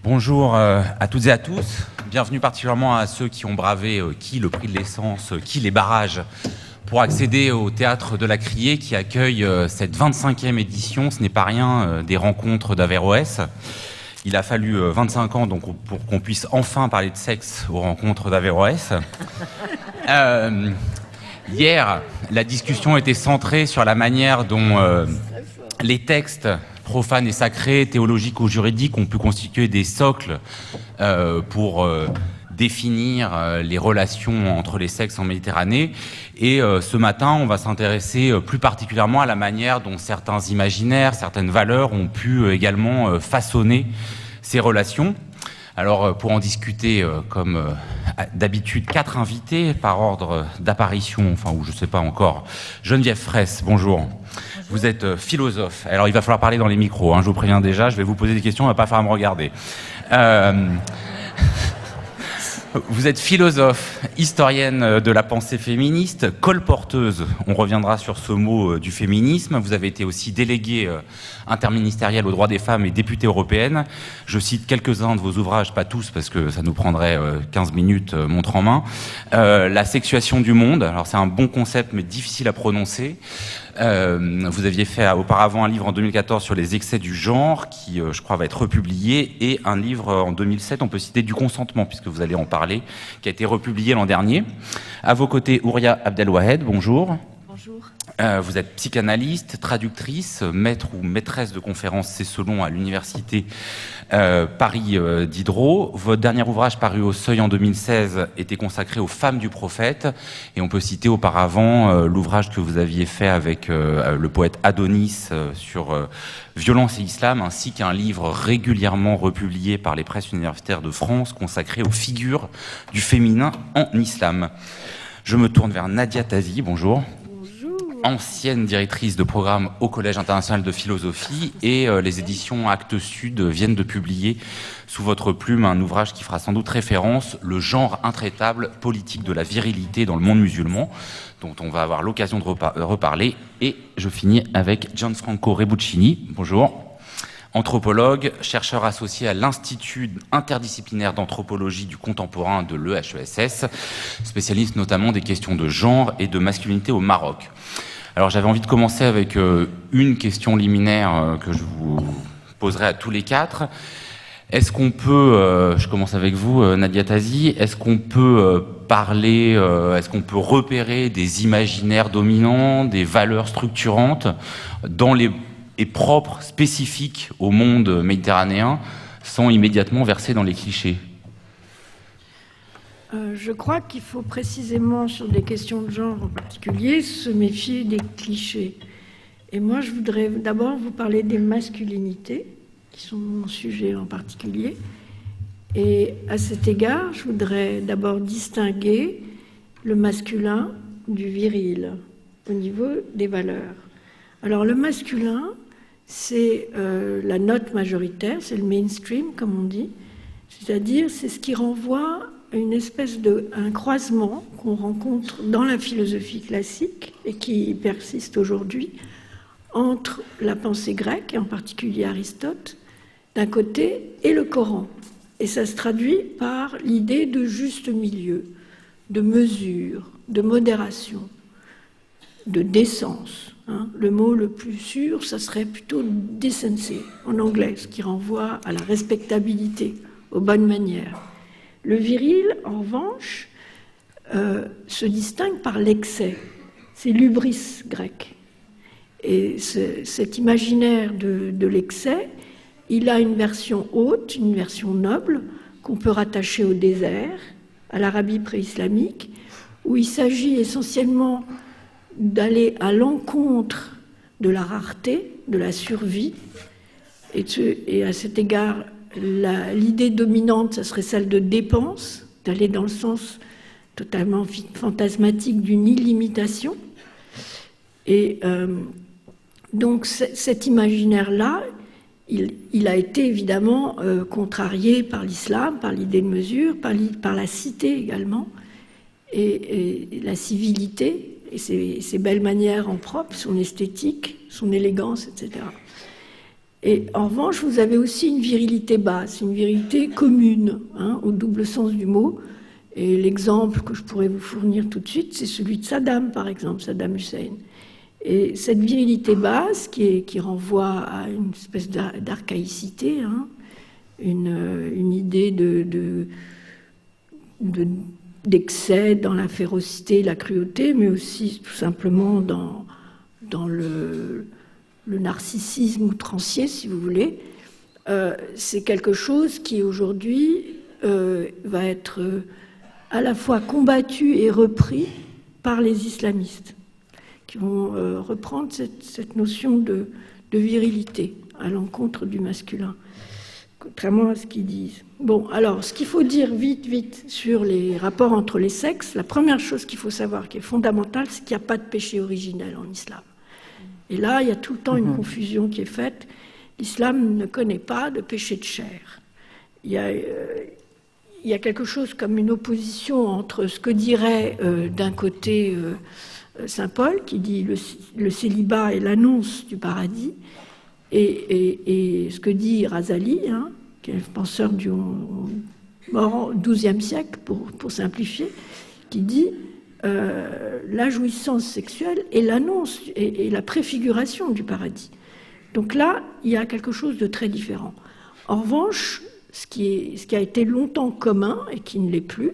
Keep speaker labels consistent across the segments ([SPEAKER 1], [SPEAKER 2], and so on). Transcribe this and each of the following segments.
[SPEAKER 1] Bonjour à toutes et à tous. Bienvenue particulièrement à ceux qui ont bravé le prix de l'essence, les barrages, pour accéder au Théâtre de la Criée qui accueille cette 25e édition, ce n'est pas rien, des rencontres d'Averroès. Il a fallu 25 ans donc, pour qu'on puisse enfin parler de sexe aux rencontres d'Averroès. Hier, la discussion était centrée sur la manière dont les textes profanes et sacrés, théologiques ou juridiques, ont pu constituer des socles pour définir les relations entre les sexes en Méditerranée. Et ce matin, on va s'intéresser plus particulièrement à la manière dont certains imaginaires, certaines valeurs ont pu également façonner ces relations. Alors, pour en discuter, comme d'habitude, 4 invités par ordre d'apparition, enfin, ou je ne sais pas encore. Geneviève Fraisse, bonjour. Vous êtes philosophe. Alors, il va falloir parler dans les micros, hein, je vous préviens déjà, je vais vous poser des questions, on ne va pas falloir me regarder. Vous êtes philosophe, historienne de la pensée féministe, colporteuse, on reviendra sur ce mot du féminisme. Vous avez été aussi déléguée interministérielle aux droits des femmes et députée européenne. Je cite quelques-uns de vos ouvrages, pas tous parce que ça nous prendrait 15 minutes montre en main. La sexuation du monde, alors c'est un bon concept mais difficile à prononcer. Vous aviez fait auparavant un livre en 2014 sur les excès du genre qui, je crois, va être republié, et un livre en 2007, on peut citer Du consentement, puisque vous allez en parler, qui a été republié l'an dernier. À vos côtés, Ouria Abdelwahed, bonjour.
[SPEAKER 2] Bonjour.
[SPEAKER 1] Vous êtes psychanalyste, traductrice, maître ou maîtresse de conférences, c'est selon, à l'université Paris Diderot. Votre dernier ouvrage paru au Seuil en 2016 était consacré aux femmes du prophète, et on peut citer auparavant l'ouvrage que vous aviez fait avec le poète Adonis sur violence et islam, ainsi qu'un livre régulièrement republié par les presses universitaires de France consacré aux figures du féminin en islam. Je me tourne vers Nadia Tazi, bonjour. Ancienne directrice de programme au Collège international de philosophie, et les éditions Actes Sud viennent de publier sous votre plume un ouvrage qui fera sans doute référence, Le genre intraitable, politique de la virilité dans le monde musulman, dont on va avoir l'occasion de reparler. Et je finis avec Gianfranco Rebuccini, bonjour. Anthropologue, chercheur associé à l'Institut interdisciplinaire d'anthropologie du contemporain de l'EHESS, spécialiste notamment des questions de genre et de masculinité au Maroc. Alors j'avais envie de commencer avec une question liminaire que je vous poserai à tous les quatre. Est-ce qu'on peut, je commence avec vous Nadia Tazi, est-ce qu'on peut parler, est-ce qu'on peut repérer des imaginaires dominants, des valeurs structurantes dans les et propres, spécifiques au monde méditerranéen, sans immédiatement verser dans les clichés?
[SPEAKER 2] Je crois qu'il faut précisément, sur des questions de genre en particulier, se méfier des clichés. Et moi, je voudrais d'abord vous parler des masculinités, qui sont mon sujet en particulier. Et à cet égard, je voudrais d'abord distinguer le masculin du viril au niveau des valeurs. Alors, le masculin, c'est la note majoritaire, c'est le mainstream, comme on dit, c'est-à-dire c'est ce qui renvoie à une espèce un croisement qu'on rencontre dans la philosophie classique et qui persiste aujourd'hui entre la pensée grecque, et en particulier Aristote, d'un côté, et le Coran. Et ça se traduit par l'idée de juste milieu, de mesure, de modération, de décence. Le mot le plus sûr, ça serait plutôt decency en anglais, ce qui renvoie à la respectabilité, aux bonnes manières. Le viril, en revanche, se distingue par l'excès. C'est l'hubris grec. Et cet imaginaire de l'excès, il a une version haute, une version noble, qu'on peut rattacher au désert, à l'Arabie pré-islamique, où il s'agit essentiellement d'aller à l'encontre de la rareté, de la survie. Et à cet égard, l'idée dominante, ça serait celle de dépense, d'aller dans le sens totalement fantasmatique d'une illimitation. Et donc cet imaginaire-là, il a été évidemment contrarié par l'islam, par l'idée de mesure, par la cité également, et la civilité, et ses belles manières en propre, son esthétique, son élégance, etc. Et en revanche, vous avez aussi une virilité basse, une virilité commune, hein, au double sens du mot. Et l'exemple que je pourrais vous fournir tout de suite, c'est celui de Saddam, par exemple, Saddam Hussein. Et cette virilité basse, qui renvoie à une espèce d'archaïcité, hein, une idée d'excès dans la férocité, la cruauté, mais aussi tout simplement dans le narcissisme outrancier, si vous voulez, c'est quelque chose qui aujourd'hui va être à la fois combattu et repris par les islamistes, qui vont reprendre cette notion de virilité à l'encontre du masculin, contrairement à ce qu'ils disent. Bon, alors, ce qu'il faut dire vite sur les rapports entre les sexes, la première chose qu'il faut savoir, qui est fondamentale, c'est qu'il n'y a pas de péché originel en islam. Et là, il y a tout le temps une confusion qui est faite. L'islam ne connaît pas de péché de chair. Il y a quelque chose comme une opposition entre ce que dirait d'un côté saint Paul, qui dit le célibat est l'annonce du paradis, et ce que dit Razali, hein, qui est le penseur mort au XIIe siècle, pour simplifier, qui dit la jouissance sexuelle est l'annonce et la préfiguration du paradis. Donc là, il y a quelque chose de très différent. En revanche, ce qui a été longtemps commun et qui ne l'est plus,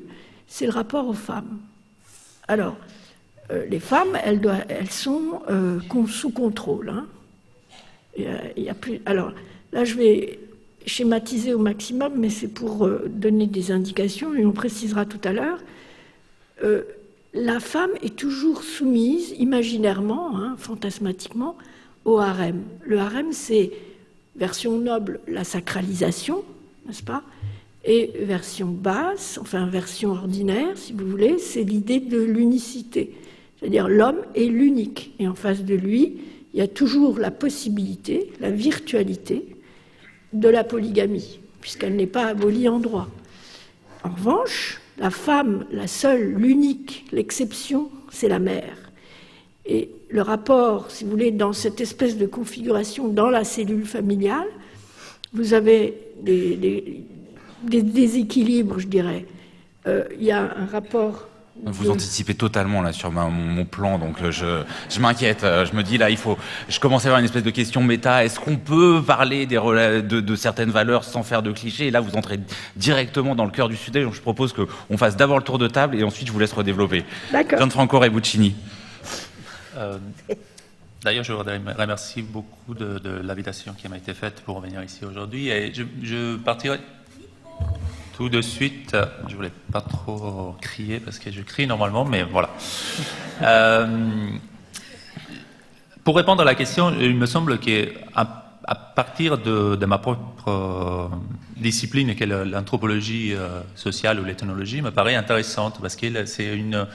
[SPEAKER 2] c'est le rapport aux femmes. Alors, les femmes, elles sont sous contrôle. Hein. Il y a plus. Alors, là, je vais schématiser au maximum, mais c'est pour donner des indications, et on précisera tout à l'heure. La femme est toujours soumise, imaginairement, hein, fantasmatiquement, au harem. Le harem, c'est, version noble, la sacralisation, n'est-ce pas? Et version basse, enfin version ordinaire, si vous voulez, c'est l'idée de l'unicité. C'est-à-dire l'homme est l'unique. Et en face de lui, il y a toujours la possibilité, la virtualité de la polygamie, puisqu'elle n'est pas abolie en droit. En revanche, la femme, la seule, l'unique, l'exception, c'est la mère. Et le rapport, si vous voulez, dans cette espèce de configuration dans la cellule familiale, vous avez des déséquilibres, je dirais. Il y a un rapport...
[SPEAKER 1] Vous anticipez totalement là sur mon plan, donc je m'inquiète. Je me dis là, je commence à avoir une espèce de question méta. Est-ce qu'on peut parler de certaines valeurs sans faire de clichés? Et là, vous entrez directement dans le cœur du sujet. Donc je propose qu'on fasse d'abord le tour de table et ensuite je vous laisse redévelopper.
[SPEAKER 2] D'accord.
[SPEAKER 1] Gianfranco Rebuccini.
[SPEAKER 3] D'ailleurs, je voudrais remercier beaucoup de l'invitation qui m'a été faite pour venir ici aujourd'hui. Et je partirai tout de suite. Je voulais pas trop crier parce que je crie normalement, mais voilà. Pour répondre à la question, il me semble qu'à partir de ma propre discipline, qui est l'anthropologie sociale ou l'ethnologie, me paraît intéressante parce que c'est une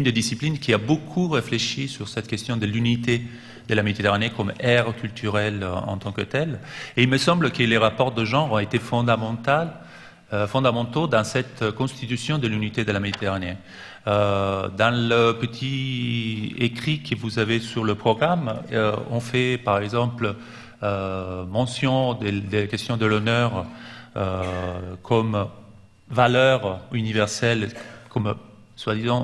[SPEAKER 3] des disciplines qui a beaucoup réfléchi sur cette question de l'unité de la Méditerranée comme aire culturelle en tant que telle. Et il me semble que les rapports de genre ont été fondamentaux dans cette constitution de l'unité de la Méditerranée. Dans le petit écrit que vous avez sur le programme, on fait par exemple mention des questions de l'honneur comme valeur universelle, comme soi-disant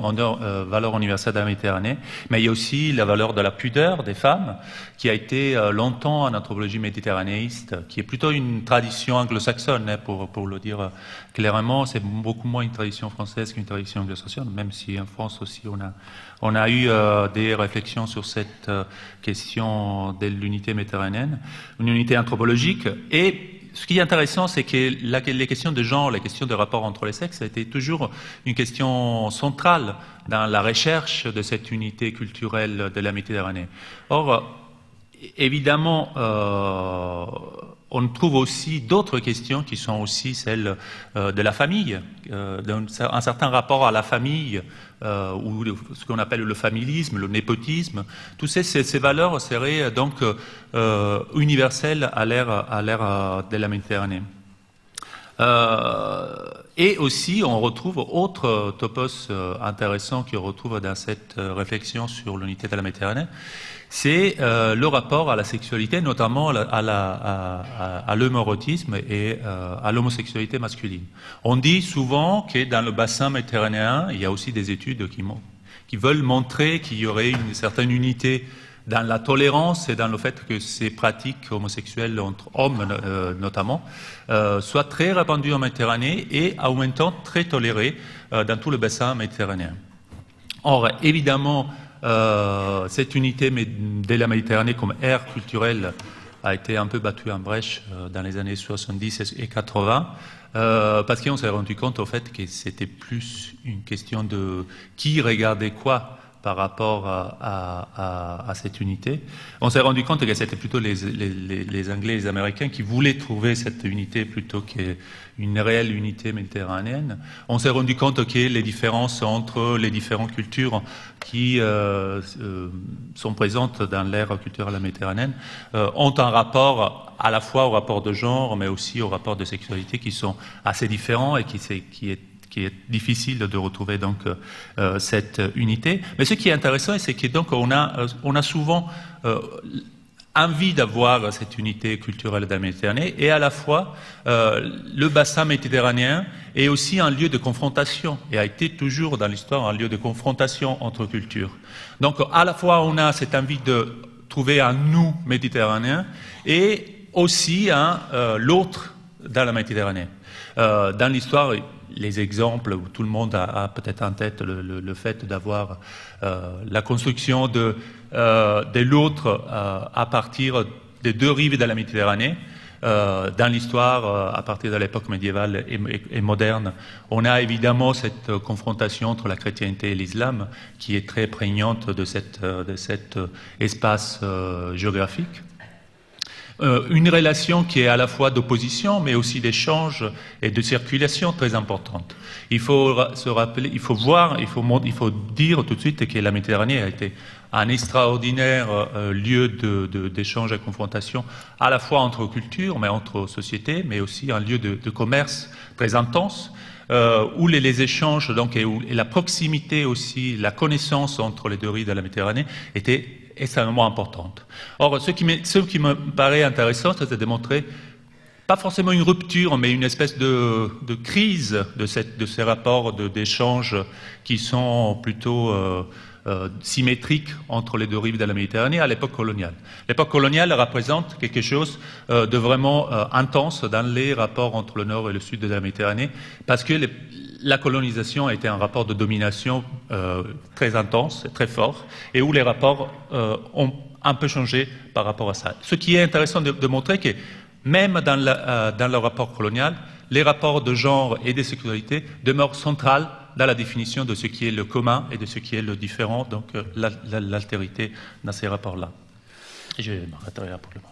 [SPEAKER 3] valeur universelle de la Méditerranée, mais il y a aussi la valeur de la pudeur des femmes, qui a été longtemps en anthropologie méditerranéiste, qui est plutôt une tradition anglo-saxonne, hein, pour le dire clairement. C'est beaucoup moins une tradition française qu'une tradition anglo-saxonne, même si en France aussi on a eu des réflexions sur cette question de l'unité méditerranéenne, une unité anthropologique. Et ce qui est intéressant, c'est que les questions de genre, les questions de rapport entre les sexes, a été toujours une question centrale dans la recherche de cette unité culturelle de la Méditerranée. Or, évidemment, on trouve aussi d'autres questions qui sont aussi celles de la famille, d'un certain rapport à la famille, ou ce qu'on appelle le familisme, le népotisme. Toutes ces valeurs seraient donc universelles à l'ère de la Méditerranée. Et aussi, on retrouve autre topos intéressant qu'on retrouve dans cette réflexion sur l'unité de la Méditerranée, c'est le rapport à la sexualité, notamment à l'homoérotisme et à l'homosexualité masculine. On dit souvent que dans le bassin méditerranéen, il y a aussi des études qui veulent montrer qu'il y aurait une certaine unité dans la tolérance et dans le fait que ces pratiques homosexuelles entre hommes notamment soient très répandues en Méditerranée et en même temps très tolérées dans tout le bassin méditerranéen. Or, évidemment, cette unité de la Méditerranée comme aire culturelle a été un peu battue en brèche dans les années 70 et 80 parce qu'on s'est rendu compte au fait que c'était plus une question de qui regardait quoi par rapport à cette unité. On s'est rendu compte que c'était plutôt les Anglais et les Américains qui voulaient trouver cette unité plutôt qu'une réelle unité méditerranéenne. On s'est rendu compte que les différences entre les différentes cultures qui sont présentes dans l'ère culturelle méditerranéenne ont un rapport à la fois au rapport de genre, mais aussi au rapport de sexualité qui sont assez différents et qui est difficile de retrouver donc cette unité. Mais ce qui est intéressant, c'est que donc on a souvent envie d'avoir cette unité culturelle de la Méditerranée et à la fois le bassin méditerranéen est aussi un lieu de confrontation et a été toujours dans l'histoire un lieu de confrontation entre cultures. Donc à la fois on a cette envie de trouver un nous méditerranéen et aussi l'autre dans la Méditerranée. Dans l'histoire, les exemples où tout le monde a peut-être en tête le fait d'avoir la construction de l'autre à partir des deux rives de la Méditerranée. Dans l'histoire, à partir de l'époque médiévale et moderne, on a évidemment cette confrontation entre la chrétienté et l'islam qui est très prégnante de cet espace géographique. Une relation qui est à la fois d'opposition, mais aussi d'échange et de circulation très importante. Il faut se rappeler, il faut dire tout de suite que la Méditerranée a été un extraordinaire lieu d'échange et de confrontation, à la fois entre cultures, mais entre sociétés, mais aussi un lieu de commerce très intense, où les échanges donc, et la proximité aussi, la connaissance entre les deux rives de la Méditerranée était extrêmement importante. Or, ce qui me paraît intéressant, c'est de démontrer pas forcément une rupture, mais une espèce de crise de ces rapports d'échange qui sont plutôt symétriques entre les deux rives de la Méditerranée à l'époque coloniale. L'époque coloniale représente quelque chose de vraiment intense dans les rapports entre le nord et le sud de la Méditerranée, parce que la colonisation a été un rapport de domination très intense, très fort, et où les rapports ont un peu changé par rapport à ça. Ce qui est intéressant de montrer que même dans le rapport colonial, les rapports de genre et de sexualité demeurent centrales dans la définition de ce qui est le commun et de ce qui est le différent, donc l'altérité dans ces rapports-là. Et je m'arrêterai là pour le moment.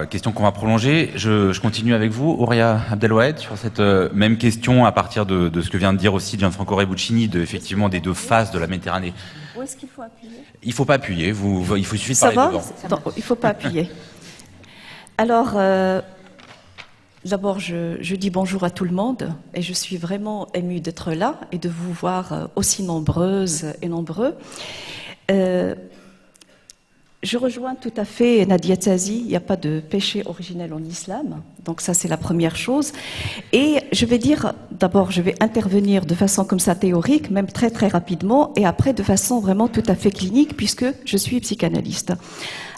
[SPEAKER 1] Question qu'on va prolonger. Je continue avec vous, Ouria Abdelwahed, sur cette même question à partir de ce que vient de dire aussi Gianfranco Rebuccini, effectivement des deux faces de la Méditerranée.
[SPEAKER 4] Où est-ce qu'il faut appuyer?
[SPEAKER 1] Il ne faut pas appuyer, il suffit de parler devant.
[SPEAKER 4] Non, il ne faut pas appuyer. Alors, d'abord, je dis bonjour à tout le monde et je suis vraiment émue d'être là et de vous voir aussi nombreuses et nombreux. Je rejoins tout à fait Nadia Tazi, il n'y a pas de péché originel en islam, donc ça c'est la première chose. Et je vais dire, d'abord je vais intervenir de façon comme ça théorique, même très très rapidement, et après de façon vraiment tout à fait clinique, puisque je suis psychanalyste.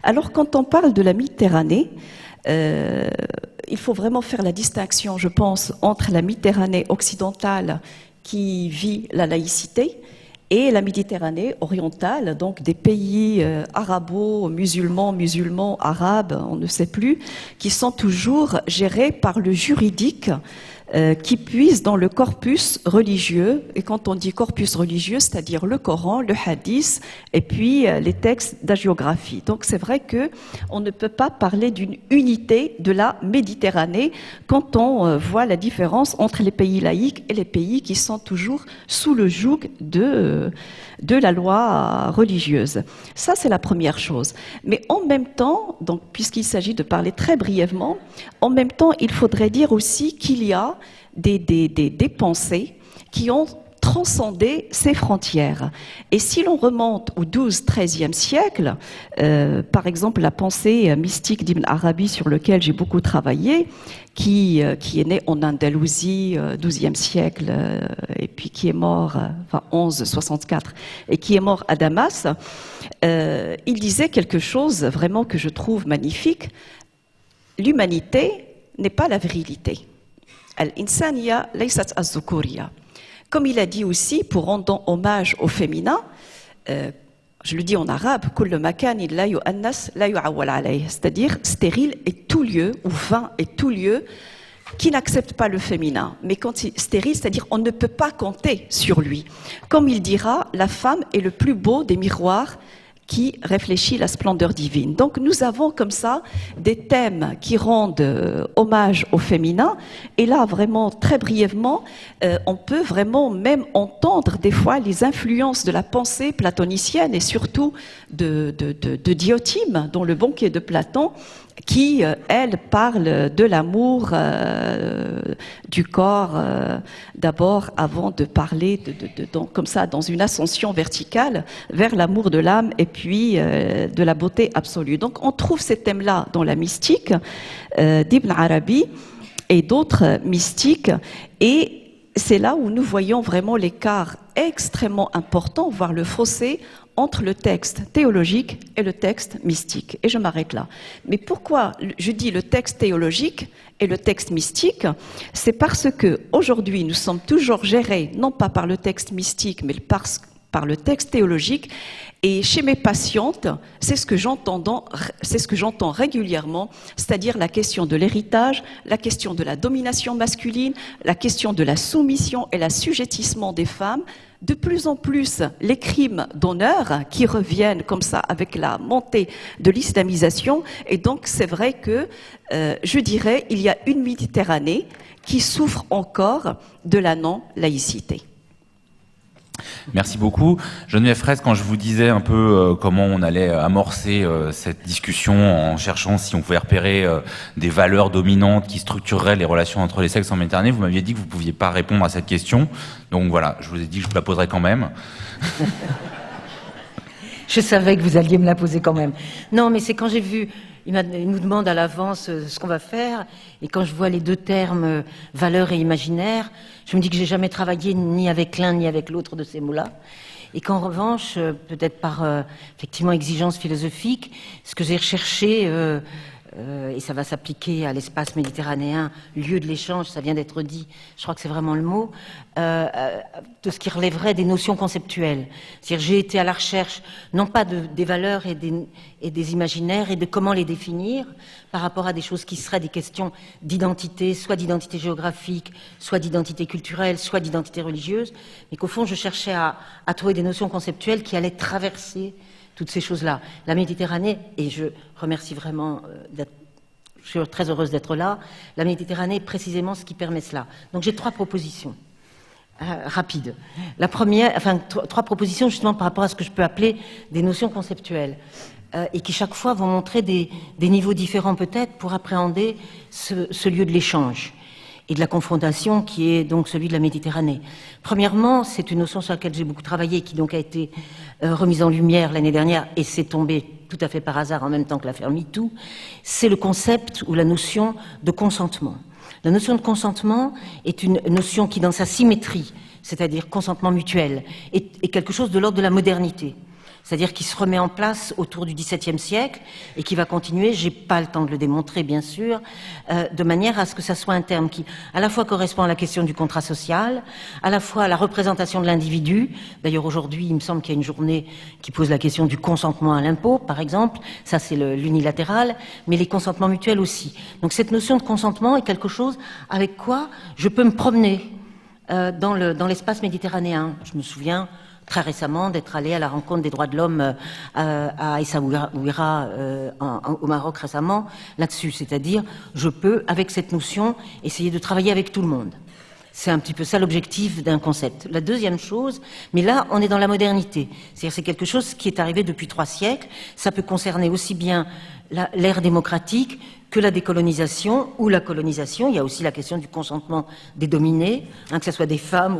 [SPEAKER 4] Alors quand on parle de la Méditerranée, il faut vraiment faire la distinction, je pense, entre la Méditerranée occidentale qui vit la laïcité, et la Méditerranée orientale, donc des pays arabo-musulmans, arabes, on ne sait plus, qui sont toujours gérés par le juridique qui puise dans le corpus religieux. Et quand on dit corpus religieux, c'est-à-dire le Coran, le Hadith, et puis les textes d'hagiographie. Donc c'est vrai que on ne peut pas parler d'une unité de la Méditerranée quand on voit la différence entre les pays laïcs et les pays qui sont toujours sous le joug de de la loi religieuse. Ça, c'est la première chose. Mais en même temps, donc, puisqu'il s'agit de parler très brièvement, en même temps, il faudrait dire aussi qu'il y a des pensées qui ont transcender ces frontières. Et si l'on remonte au XIIe siècle, par exemple la pensée mystique d'Ibn Arabi sur lequel j'ai beaucoup travaillé, qui est né en Andalousie, XIIe siècle, et puis qui est mort, 1164, et qui est mort à Damas, il disait quelque chose vraiment que je trouve magnifique. L'humanité n'est pas la virilité. Al-insaniya laysat az-zukuriya. Comme il a dit aussi, pour rendre hommage au féminin, je le dis en arabe, c'est-à-dire stérile est tout lieu, ou vain est tout lieu, qui n'accepte pas le féminin. Mais quand il est stérile, c'est-à-dire on ne peut pas compter sur lui. Comme il dira, la femme est le plus beau des miroirs qui réfléchit la splendeur divine. Donc nous avons comme ça des thèmes qui rendent hommage au féminin. Et là, vraiment, très brièvement, on peut vraiment même entendre des fois les influences de la pensée platonicienne et surtout de Diotime, dans le banquet de Platon, qui, elle, parle de l'amour du corps d'abord, avant de parler comme ça, dans une ascension verticale vers l'amour de l'âme et puis de la beauté absolue. Donc on trouve ces thèmes-là dans la mystique d'Ibn Arabi et d'autres mystiques, et c'est là où nous voyons vraiment l'écart extrêmement important, voire le fossé, entre le texte théologique et le texte mystique. Et je m'arrête là. Mais pourquoi je dis le texte théologique et le texte mystique? C'est parce que aujourd'hui nous sommes toujours gérés, non pas par le texte mystique, mais par le texte théologique. Et chez mes patientes, c'est ce que j'entends régulièrement, c'est-à-dire la question de l'héritage, la question de la domination masculine, la question de la soumission et l'assujettissement des femmes. De plus en plus, les crimes d'honneur qui reviennent comme ça avec la montée de l'islamisation. Et donc, c'est vrai que, je dirais, il y a une Méditerranée qui souffre encore de la non-laïcité.
[SPEAKER 1] Merci beaucoup. Geneviève Fraisse, quand je vous disais un peu comment on allait amorcer cette discussion en cherchant si on pouvait repérer des valeurs dominantes qui structureraient les relations entre les sexes en Méditerranée, vous m'aviez dit que vous ne pouviez pas répondre à cette question. Donc voilà, je vous ai dit que je vous la poserai quand même.
[SPEAKER 5] Je savais que vous alliez me la poser quand même. Non, mais c'est quand j'ai vu... Il nous demande à l'avance ce qu'on va faire, et quand je vois les deux termes valeur et imaginaire, je me dis que j'ai jamais travaillé ni avec l'un ni avec l'autre de ces mots-là, et qu'en revanche, peut-être par effectivement exigence philosophique, ce que j'ai recherché, et ça va s'appliquer à l'espace méditerranéen, lieu de l'échange, ça vient d'être dit, je crois que c'est vraiment le mot, de ce qui relèverait des notions conceptuelles. C'est-à-dire j'ai été à la recherche, non pas des valeurs et des imaginaires, et de comment les définir par rapport à des choses qui seraient des questions d'identité, soit d'identité géographique, soit d'identité culturelle, soit d'identité religieuse, mais qu'au fond je cherchais à trouver des notions conceptuelles qui allaient traverser toutes ces choses-là. La Méditerranée, et je remercie vraiment je suis très heureuse d'être là, la Méditerranée est précisément ce qui permet cela. Donc j'ai 3 propositions rapides. La première, enfin 3 propositions justement par rapport à ce que je peux appeler des notions conceptuelles, et qui chaque fois vont montrer des niveaux différents peut-être pour appréhender ce lieu de l'échange et de la confrontation qui est donc celui de la Méditerranée. Premièrement, c'est une notion sur laquelle j'ai beaucoup travaillé, qui donc a été remise en lumière l'année dernière, et c'est tombé tout à fait par hasard en même temps que l'affaire MeToo, c'est le concept ou la notion de consentement. La notion de consentement est une notion qui, dans sa symétrie, c'est-à-dire consentement mutuel, est quelque chose de l'ordre de la modernité. C'est-à-dire qui se remet en place autour du XVIIe siècle et qui va continuer, j'ai pas le temps de le démontrer bien sûr, de manière à ce que ça soit un terme qui à la fois correspond à la question du contrat social, à la fois à la représentation de l'individu. D'ailleurs aujourd'hui, il me semble qu'il y a une journée qui pose la question du consentement à l'impôt, par exemple. Ça c'est l'unilatéral, mais les consentements mutuels aussi. Donc cette notion de consentement est quelque chose avec quoi je peux me promener dans l'espace méditerranéen. Je me souviens très récemment d'être allé à la rencontre des droits de l'homme à Essaouira au Maroc récemment, là-dessus. C'est-à-dire, je peux, avec cette notion, essayer de travailler avec tout le monde. C'est un petit peu ça l'objectif d'un concept. La deuxième chose, mais là, on est dans la modernité. C'est-à-dire c'est quelque chose qui est arrivé depuis 3 siècles. Ça peut concerner aussi bien l'ère démocratique que la décolonisation ou la colonisation. Il y a aussi la question du consentement des dominés, que ce soit des femmes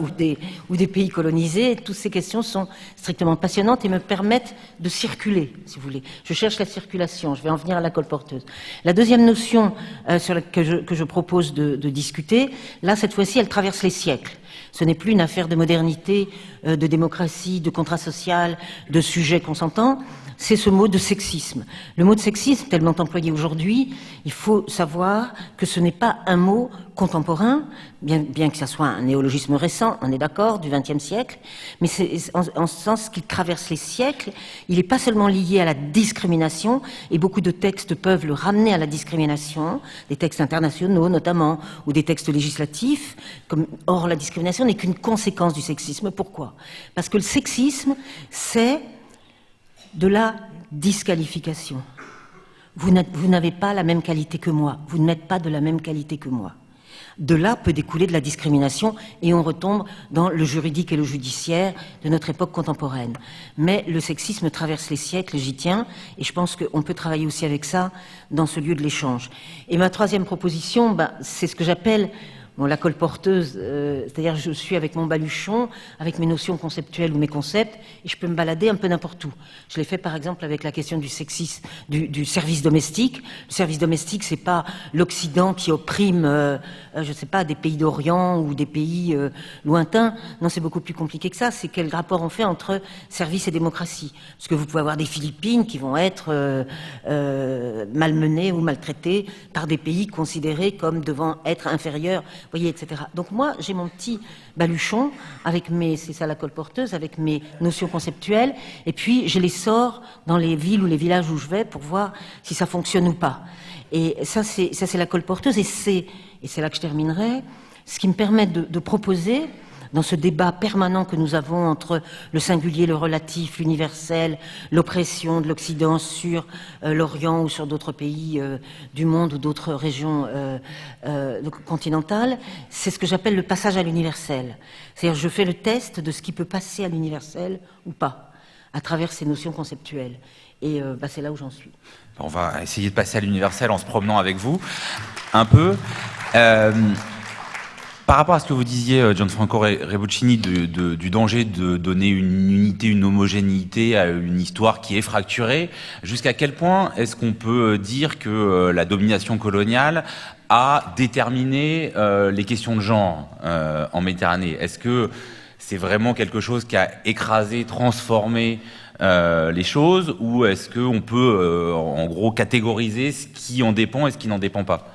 [SPEAKER 5] ou des pays colonisés. Toutes ces questions sont strictement passionnantes et me permettent de circuler, si vous voulez. Je cherche la circulation, je vais en venir à la colporteuse. La deuxième notion que je propose de discuter, là, cette fois-ci, elle traverse les siècles. Ce n'est plus une affaire de modernité, de démocratie, de contrat social, de sujet consentant. C'est ce mot de sexisme. Le mot de sexisme, tellement employé aujourd'hui, il faut savoir que ce n'est pas un mot contemporain, bien que ça soit un néologisme récent, on est d'accord, du XXe siècle, mais c'est en ce sens qu'il traverse les siècles. Il n'est pas seulement lié à la discrimination, et beaucoup de textes peuvent le ramener à la discrimination, des textes internationaux notamment, ou des textes législatifs. Or, la discrimination n'est qu'une conséquence du sexisme. Pourquoi? Parce que le sexisme, c'est de la disqualification. Vous n'avez pas la même qualité que moi. Vous n'êtes pas de la même qualité que moi. De là peut découler de la discrimination et on retombe dans le juridique et le judiciaire de notre époque contemporaine. Mais le sexisme traverse les siècles, j'y tiens, et je pense qu'on peut travailler aussi avec ça dans ce lieu de l'échange. Et ma troisième proposition, c'est ce que j'appelle la colporteuse, c'est-à-dire je suis avec mon baluchon, avec mes notions conceptuelles ou mes concepts, et je peux me balader un peu n'importe où. Je l'ai fait par exemple avec la question du sexisme, du service domestique. Le service domestique, c'est pas l'Occident qui opprime, je sais pas, des pays d'Orient ou des pays lointains. Non, c'est beaucoup plus compliqué que ça. C'est quel rapport on fait entre service et démocratie. Parce que vous pouvez avoir des Philippines qui vont être malmenées ou maltraitées par des pays considérés comme devant être inférieurs, voyez, etc. Donc moi, j'ai mon petit baluchon avec c'est ça la colporteuse, avec mes notions conceptuelles, et puis je les sors dans les villes ou les villages où je vais pour voir si ça fonctionne ou pas. Et ça c'est la colporteuse, et c'est là que je terminerai, ce qui me permet de proposer, dans ce débat permanent que nous avons entre le singulier, le relatif, l'universel, l'oppression de l'Occident sur l'Orient ou sur d'autres pays du monde ou d'autres régions continentales, c'est ce que j'appelle le passage à l'universel. C'est-à-dire je fais le test de ce qui peut passer à l'universel ou pas, à travers ces notions conceptuelles. Et c'est là où j'en suis.
[SPEAKER 1] On va essayer de passer à l'universel en se promenant avec vous un peu. Par rapport à ce que vous disiez, Gianfranco Rebbuccini, du danger de donner une unité, une homogénéité à une histoire qui est fracturée, jusqu'à quel point est-ce qu'on peut dire que la domination coloniale a déterminé les questions de genre en Méditerranée? Est-ce que c'est vraiment quelque chose qui a écrasé, transformé les choses, ou est-ce qu'on peut en gros catégoriser ce qui en dépend et ce qui n'en dépend pas?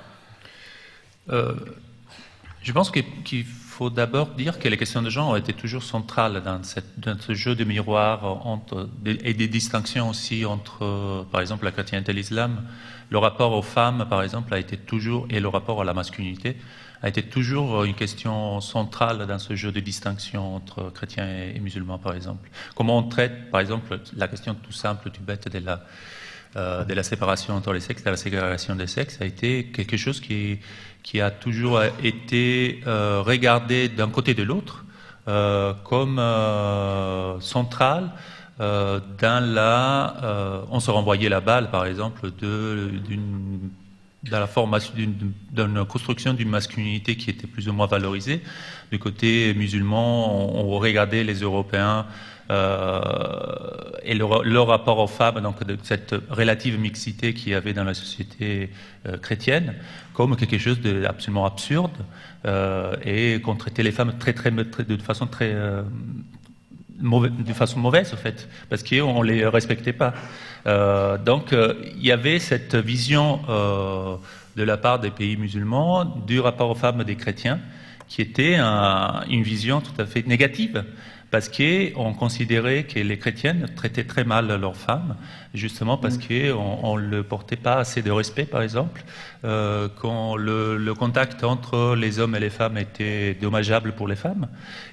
[SPEAKER 3] Je pense qu'il faut d'abord dire que les questions de genre ont été toujours centrales dans ce jeu de miroir et des distinctions aussi entre, par exemple, la chrétienté et l'islam. Le rapport aux femmes, par exemple, a été toujours, et le rapport à la masculinité, a été toujours une question centrale dans ce jeu de distinction entre chrétiens et musulmans, par exemple. Comment on traite, par exemple, la question tout simple, tout bête de la séparation entre les sexes, de la ségrégation des sexes, a été quelque chose qui a toujours été regardé d'un côté de l'autre comme central dans on se renvoyait la balle, par exemple, dans la formation d'une construction d'une masculinité qui était plus ou moins valorisée. Du côté musulman, on regardait les Européens et leur rapport aux femmes, donc de cette relative mixité qu'il y avait dans la société chrétienne, comme quelque chose d'absolument absurde, et qu'on traitait les femmes de façon très de façon mauvaise, en fait, parce qu'on ne les respectait pas. Donc, il y avait cette vision de la part des pays musulmans du rapport aux femmes des chrétiens, qui était une vision tout à fait négative, parce qu'on considérait que les chrétiennes traitaient très mal leurs femmes, justement parce qu'on ne leur portait pas assez de respect, par exemple, quand le contact entre les hommes et les femmes était dommageable pour les femmes,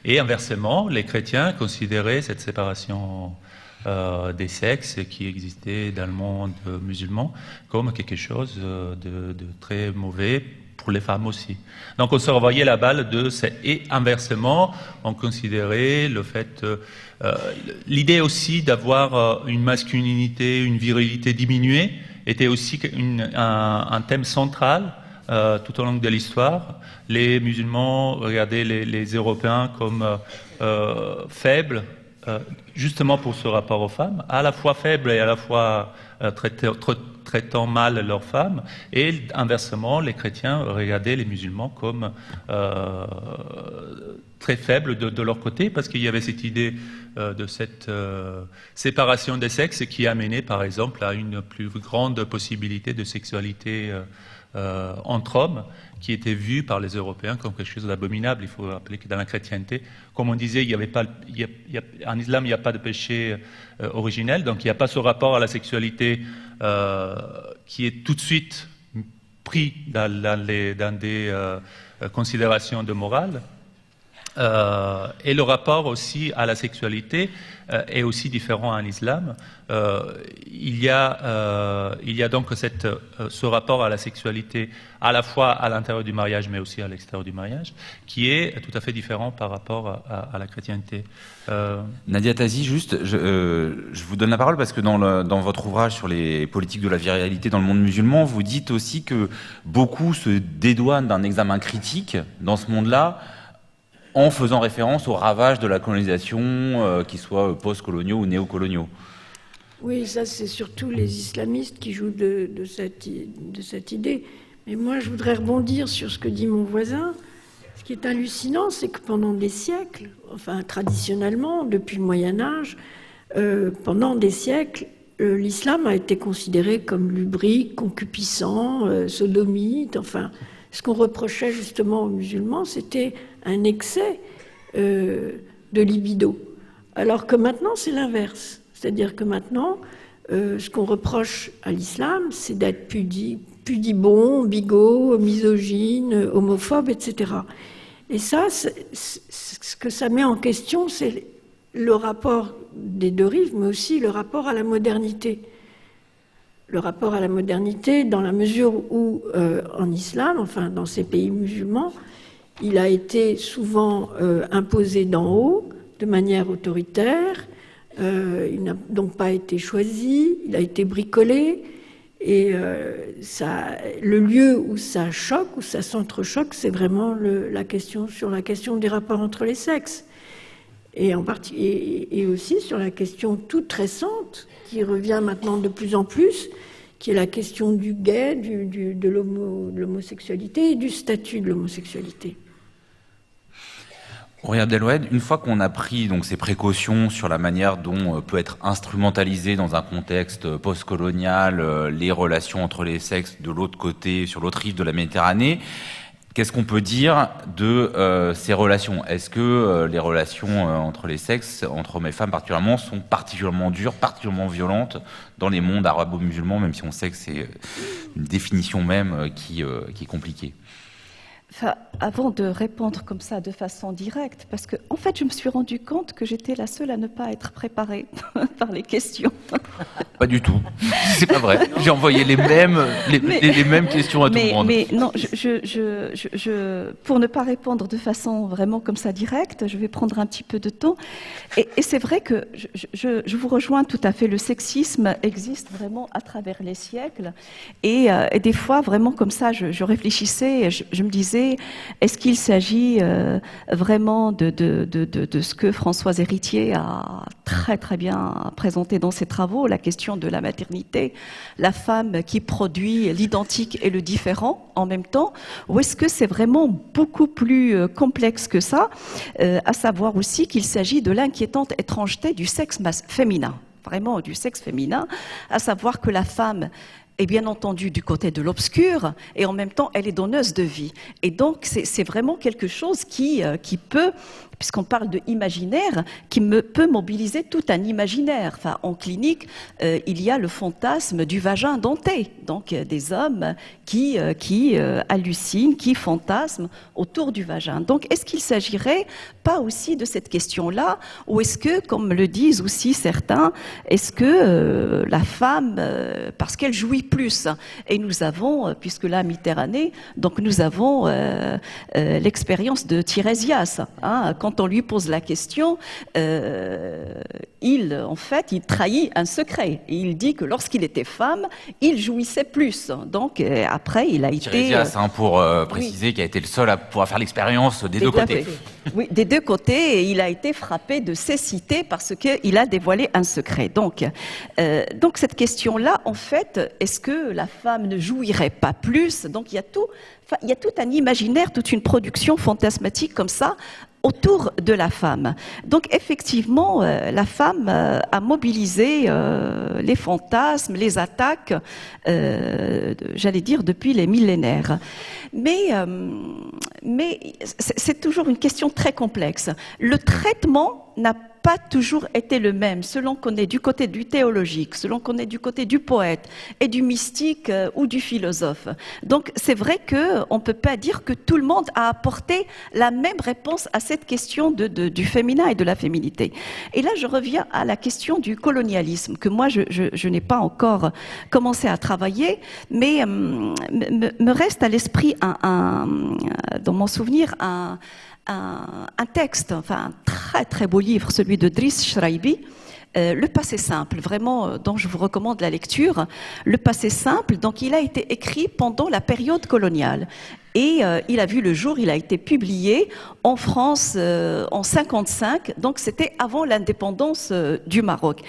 [SPEAKER 3] et inversement, les chrétiens considéraient cette séparation des sexes qui existait dans le monde musulman comme quelque chose de très mauvais pour les femmes aussi. Donc on se renvoyait la balle et inversement, on considérait le fait, l'idée aussi d'avoir une masculinité, une virilité diminuée était aussi un thème central tout au long de l'histoire. Les musulmans regardaient les Européens comme faibles, justement pour ce rapport aux femmes, à la fois faibles et à la fois traitant mal leurs femmes, et inversement, les chrétiens regardaient les musulmans comme très faibles de leur côté, parce qu'il y avait cette idée de cette séparation des sexes qui amenait, par exemple, à une plus grande possibilité de sexualité entre hommes, qui était vue par les Européens comme quelque chose d'abominable. Il faut rappeler que dans la chrétienté, comme on disait, en islam, il n'y a pas de péché originel, donc il n'y a pas ce rapport à la sexualité qui est tout de suite pris dans des considérations de morale. Et le rapport aussi à la sexualité est aussi différent en islam. Il y a donc ce rapport à la sexualité à la fois à l'intérieur du mariage mais aussi à l'extérieur du mariage qui est tout à fait différent par rapport à la chrétienté.
[SPEAKER 1] Nadia Tazi, juste, je vous donne la parole parce que dans votre ouvrage sur les politiques de la virilité dans le monde musulman, vous dites aussi que beaucoup se dédouanent d'un examen critique dans ce monde-là en faisant référence aux ravages de la colonisation, qu'ils soient post-coloniaux ou néocoloniaux.
[SPEAKER 2] Oui, ça c'est surtout les islamistes qui jouent de cette idée. Mais moi je voudrais rebondir sur ce que dit mon voisin. Ce qui est hallucinant, c'est que pendant des siècles, enfin traditionnellement, depuis le Moyen-Âge, pendant des siècles, l'islam a été considéré comme lubrique, concupiscent, sodomite, enfin... Ce qu'on reprochait justement aux musulmans, c'était un excès de libido. Alors que maintenant, c'est l'inverse. C'est-à-dire que maintenant, ce qu'on reproche à l'islam, c'est d'être pudibond, bigot, misogyne, homophobe, etc. Et ça, ce que ça met en question, c'est le rapport des deux rives, mais aussi le rapport à la modernité. Le rapport à la modernité, dans la mesure où, en islam, enfin dans ces pays musulmans, il a été souvent imposé d'en haut, de manière autoritaire, il n'a donc pas été choisi, il a été bricolé, et le lieu où ça choque, où ça s'entrechoque, c'est vraiment la question des rapports entre les sexes. Et aussi sur la question toute récente, qui revient maintenant de plus en plus, qui est la question du gay, de l'homosexualité et du statut de l'homosexualité.
[SPEAKER 1] Aurélie Abdeloued, une fois qu'on a pris donc ces précautions sur la manière dont peut être instrumentalisé dans un contexte postcolonial les relations entre les sexes de l'autre côté, sur l'autre rive de la Méditerranée, qu'est-ce qu'on peut dire de ces relations? Est-ce que les relations entre les sexes, entre hommes et femmes particulièrement, sont particulièrement dures, particulièrement violentes dans les mondes arabo-musulmans, même si on sait que c'est une définition même qui est compliquée?
[SPEAKER 4] Enfin, avant de répondre comme ça de façon directe, parce que en fait, je me suis rendu compte que j'étais la seule à ne pas être préparée par les questions.
[SPEAKER 1] Pas du tout, c'est pas vrai. J'ai envoyé les mêmes questions à tout le monde.
[SPEAKER 4] Mais non, pour ne pas répondre de façon vraiment comme ça directe, je vais prendre un petit peu de temps. Et c'est vrai que je vous rejoins tout à fait. Le sexisme existe vraiment à travers les siècles. Et des fois, vraiment comme ça, je réfléchissais et je me disais, est-ce qu'il s'agit vraiment de ce que Françoise Héritier a très très bien présenté dans ses travaux, la question de la maternité, la femme qui produit l'identique et le différent en même temps, ou est-ce que c'est vraiment beaucoup plus complexe que ça, à savoir aussi qu'il s'agit de l'inquiétante étrangeté du sexe féminin, vraiment du sexe féminin, à savoir que la femme est bien entendu du côté de l'obscur, et en même temps, elle est donneuse de vie. Et donc, c'est vraiment quelque chose qui peut puisqu'on parle de imaginaire qui peut mobiliser tout un imaginaire. Enfin, en clinique, il y a le fantasme du vagin denté, donc des hommes qui hallucinent, qui fantasment autour du vagin. Donc, est-ce qu'il s'agirait pas aussi de cette question-là, ou est-ce que, comme le disent aussi certains, est-ce que la femme, parce qu'elle jouit plus, et nous avons, puisque là, Méditerranée, donc nous avons l'expérience de Tirésias. Hein, quand on lui pose la question, il trahit un secret. Et il dit que lorsqu'il était femme, il jouissait plus. Donc après, il a été...
[SPEAKER 1] Tirésias, pour préciser, qui a été le seul à pouvoir faire l'expérience des deux côtés.
[SPEAKER 4] Oui, des deux côtés, et il a été frappé de cécité parce qu'il a dévoilé un secret. Donc cette question-là, en fait, est-ce que la femme ne jouirait pas plus? Donc il y a tout un imaginaire, toute une production fantasmatique comme ça autour de la femme. Donc effectivement, la femme a mobilisé les fantasmes, les attaques, j'allais dire depuis les millénaires. Mais c'est toujours une question très complexe. Le traitement n'a pas toujours été le même, selon qu'on est du côté du théologique, selon qu'on est du côté du poète et du mystique ou du philosophe. Donc c'est vrai qu'on ne peut pas dire que tout le monde a apporté la même réponse à cette question du féminin et de la féminité. Et là, je reviens à la question du colonialisme, que moi, je n'ai pas encore commencé à travailler, mais me reste à l'esprit, dans mon souvenir, un texte, enfin un très très beau livre, celui de Driss Shraibi, Le passé simple, vraiment, dont je vous recommande la lecture. Le passé simple, donc il a été écrit pendant la période coloniale. Et il a vu le jour, il a été publié en France en 55, donc c'était avant l'indépendance du Maroc.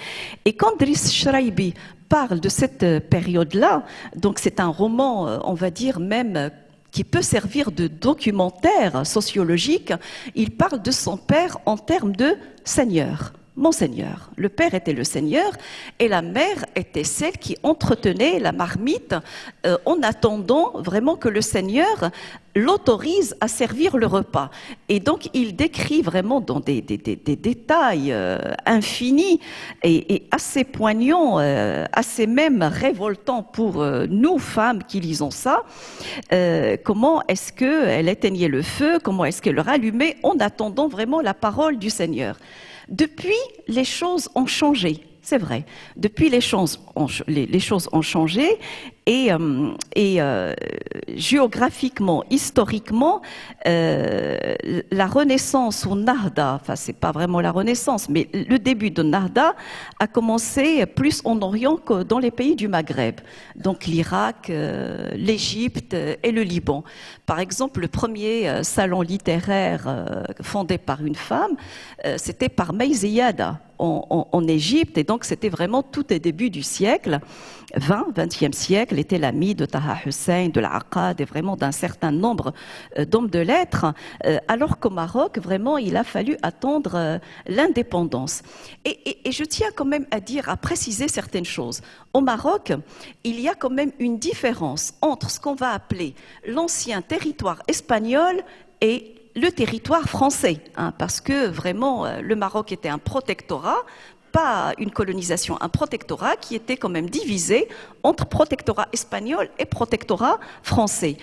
[SPEAKER 4] Et quand Driss Shraibi parle de cette période-là, donc c'est un roman, on va dire même qui peut servir de documentaire sociologique, il parle de son père en termes de seigneur. Mon seigneur. Le père était le seigneur et la mère était celle qui entretenait la marmite en attendant vraiment que le seigneur l'autorise à servir le repas. Et donc il décrit vraiment dans des détails infinis et assez poignants, assez même révoltants pour nous femmes qui lisons ça, comment est-ce qu'elle éteignait le feu, comment est-ce qu'elle le rallumait en attendant vraiment la parole du Seigneur. Depuis, les choses ont changé, c'est vrai. Depuis, les choses ont changé et géographiquement, historiquement, la Renaissance ou Nahda, enfin c'est pas vraiment la Renaissance, mais le début de Nahda a commencé plus en Orient que dans les pays du Maghreb, donc l'Irak, l'Égypte et le Liban. Par exemple, le premier salon littéraire fondé par une femme, c'était par Meiziyada en Égypte, et donc c'était vraiment tout au début du siècle, 20e siècle, était l'ami de Taha Hussein, de l'Aqad et vraiment d'un certain nombre d'hommes de lettres, alors qu'au Maroc, vraiment, il a fallu attendre l'indépendance. Et je tiens quand même à dire, à préciser certaines choses. Au Maroc, il y a quand même une différence entre ce qu'on va appeler l'ancien territoire espagnol et le territoire français, hein, parce que vraiment, le Maroc était un protectorat, pas une colonisation, un protectorat qui était quand même divisé entre protectorat espagnol et protectorat français.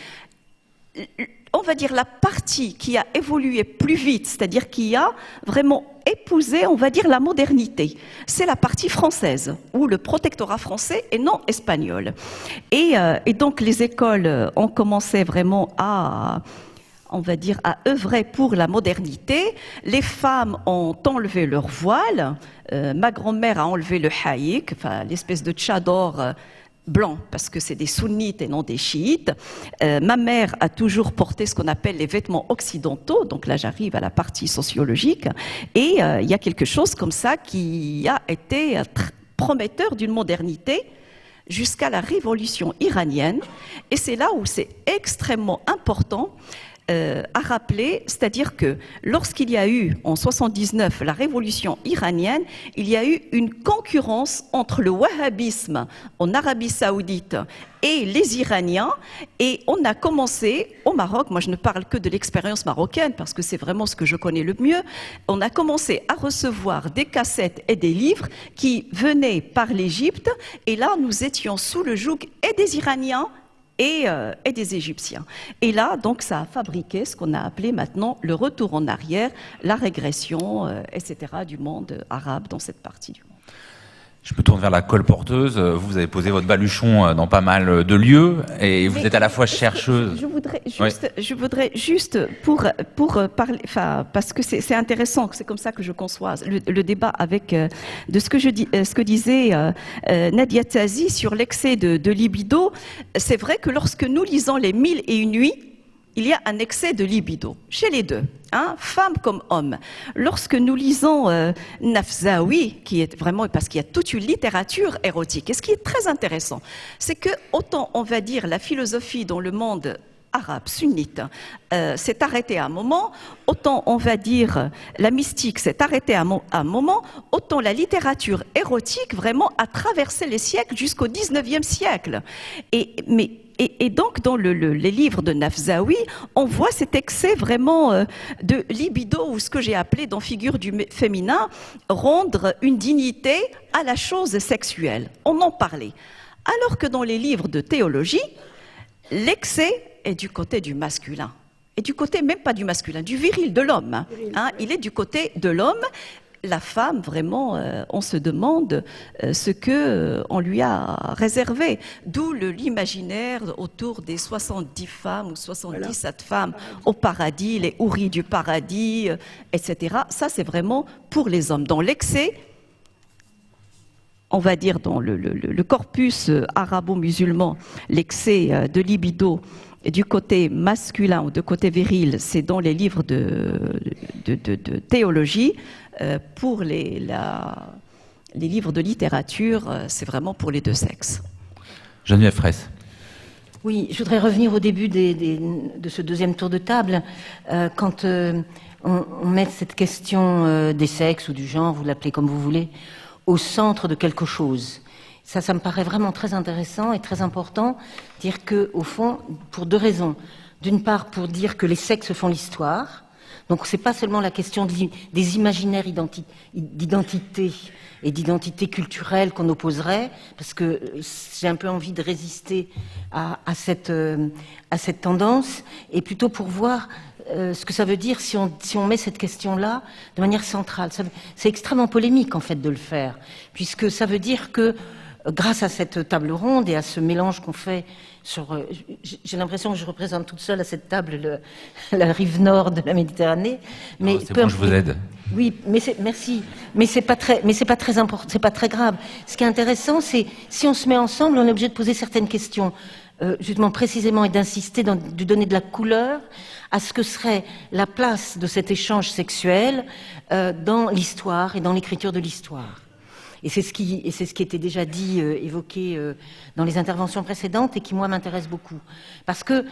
[SPEAKER 4] On va dire la partie qui a évolué plus vite, c'est-à-dire qui a vraiment épousé, on va dire, la modernité, c'est la partie française, ou le protectorat français et non espagnol. Et donc les écoles ont commencé vraiment à œuvrer pour la modernité. Les femmes ont enlevé leur voile. Ma grand-mère a enlevé le haïk, enfin l'espèce de tchador blanc, parce que c'est des sunnites et non des chiites. Ma mère a toujours porté ce qu'on appelle les vêtements occidentaux, donc là j'arrive à la partie sociologique, et il y a quelque chose comme ça qui a été prometteur d'une modernité jusqu'à la révolution iranienne, et c'est là où c'est extrêmement important. à rappeler, c'est-à-dire que lorsqu'il y a eu en 79 la révolution iranienne, il y a eu une concurrence entre le wahhabisme en Arabie Saoudite et les Iraniens, et on a commencé au Maroc, moi je ne parle que de l'expérience marocaine parce que c'est vraiment ce que je connais le mieux, on a commencé à recevoir des cassettes et des livres qui venaient par l'Égypte, et là nous étions sous le joug et des Iraniens et des Égyptiens. Et là, donc, ça a fabriqué ce qu'on a appelé maintenant le retour en arrière, la régression, etc., du monde arabe dans cette partie du monde.
[SPEAKER 1] Je me tourne vers la colporteuse. Vous avez posé votre baluchon dans pas mal de lieux et vous êtes à la fois chercheuse.
[SPEAKER 4] Je voudrais juste pour parler, enfin, parce que c'est intéressant, c'est comme ça que je conçois le débat avec de ce que disait Nadia Tazi sur l'excès de libido. C'est vrai que lorsque nous lisons les 1001 nuits, il y a un excès de libido, chez les deux, hein, femmes comme hommes. Lorsque nous lisons Nafzaoui, qui est vraiment, parce qu'il y a toute une littérature érotique, et ce qui est très intéressant, c'est que autant on va dire la philosophie dans le monde arabe, sunnite, s'est arrêtée à un moment, autant on va dire la mystique s'est arrêtée à un moment, autant la littérature érotique vraiment a traversé les siècles jusqu'au 19e siècle. Et donc, dans les livres de Nafzaoui, on voit cet excès vraiment de libido, ou ce que j'ai appelé dans Figure du féminin, rendre une dignité à la chose sexuelle. On en parlait. Alors que dans les livres de théologie, l'excès est du côté du masculin. Et du côté même pas du masculin, du viril, de l'homme. Hein, il est du côté de l'homme. La femme, vraiment, on se demande ce qu'on lui a réservé. D'où l'imaginaire autour des 70 femmes ou 77 femmes au paradis, les houris du paradis, etc. Ça, c'est vraiment pour les hommes. Dans l'excès, on va dire dans le corpus arabo-musulman, l'excès de libido du côté masculin ou de côté viril, c'est dans les livres de théologie. Pour les livres de littérature, c'est vraiment pour les deux sexes.
[SPEAKER 1] Geneviève Fraisse.
[SPEAKER 5] Oui, je voudrais revenir au début de ce deuxième tour de table. Quand on met cette question des sexes ou du genre, vous l'appelez comme vous voulez, au centre de quelque chose. Ça me paraît vraiment très intéressant et très important, dire que, au fond, pour deux raisons. D'une part, pour dire que les sexes font l'histoire. Donc, c'est pas seulement la question des imaginaires d'identité et d'identité culturelle qu'on opposerait, parce que j'ai un peu envie de résister à cette tendance, et plutôt pour voir ce que ça veut dire si on met cette question-là de manière centrale. C'est extrêmement polémique, en fait, de le faire, puisque ça veut dire que grâce à cette table ronde et à ce mélange qu'on fait j'ai l'impression que je représente toute seule à cette table la rive nord de la Méditerranée. Mais
[SPEAKER 1] c'est bon, je vous aide.
[SPEAKER 5] Oui, merci. Mais c'est pas très important, c'est pas très grave. Ce qui est intéressant, c'est si on se met ensemble, on est obligé de poser certaines questions, justement précisément, et d'insister, de donner de la couleur à ce que serait la place de cet échange sexuel dans l'histoire et dans l'écriture de l'histoire. Et c'est ce qui était déjà dit, évoqué dans les interventions précédentes et qui, moi, m'intéresse beaucoup. Parce que,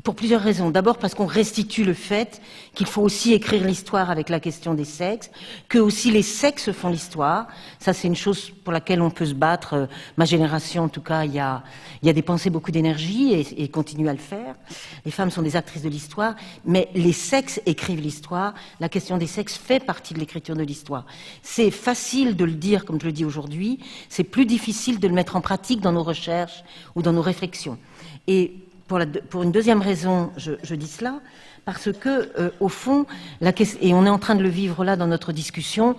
[SPEAKER 5] pour plusieurs raisons. D'abord parce qu'on restitue le fait qu'il faut aussi écrire l'histoire avec la question des sexes, que aussi les sexes font l'histoire. Ça, c'est une chose pour laquelle on peut se battre. Ma génération, en tout cas, il y a dépensé beaucoup d'énergie et continue à le faire. Les femmes sont des actrices de l'histoire, mais les sexes écrivent l'histoire. La question des sexes fait partie de l'écriture de l'histoire. C'est facile de le dire, comme je le dis aujourd'hui. C'est plus difficile de le mettre en pratique dans nos recherches ou dans nos réflexions. Et pour une deuxième raison, je dis cela, parce que, au fond, et on est en train de le vivre là dans notre discussion,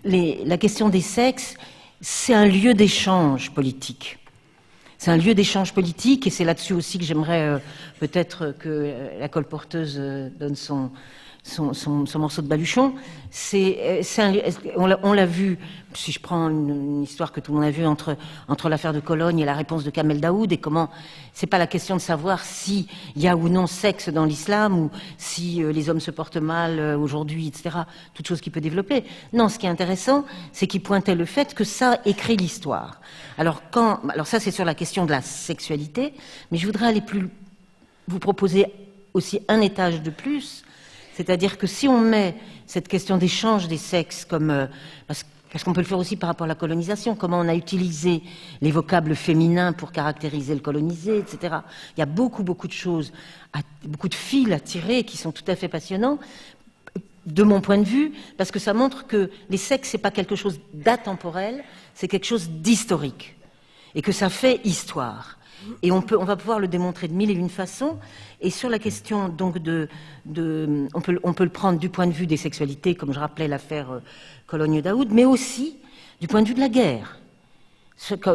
[SPEAKER 5] la question des sexes, c'est un lieu d'échange politique. C'est un lieu d'échange politique, et c'est là-dessus aussi que j'aimerais peut-être que la colporteuse donne son morceau de baluchon. On l'a vu, si je prends une histoire que tout le monde a vue entre l'affaire de Cologne et la réponse de Kamel Daoud, et comment c'est pas la question de savoir s'il y a ou non sexe dans l'islam, ou si les hommes se portent mal aujourd'hui, etc. Toute chose qui peut développer. Non, ce qui est intéressant, c'est qu'il pointait le fait que ça écrit l'histoire. Alors ça, c'est sur la question de la sexualité, mais je voudrais vous proposer aussi un étage de plus, c'est-à-dire que si on met cette question d'échange des sexes comme... parce qu'on peut le faire aussi par rapport à la colonisation, comment on a utilisé les vocables féminins pour caractériser le colonisé, etc. Il y a beaucoup de choses, beaucoup de fils à tirer qui sont tout à fait passionnants, de mon point de vue, parce que ça montre que les sexes, c'est pas quelque chose d'atemporel, c'est quelque chose d'historique, et que ça fait histoire. Et on va pouvoir le démontrer de mille et une façons. Et sur la question donc on peut le prendre du point de vue des sexualités, comme je rappelais l'affaire Cologne-Daoud, mais aussi du point de vue de la guerre.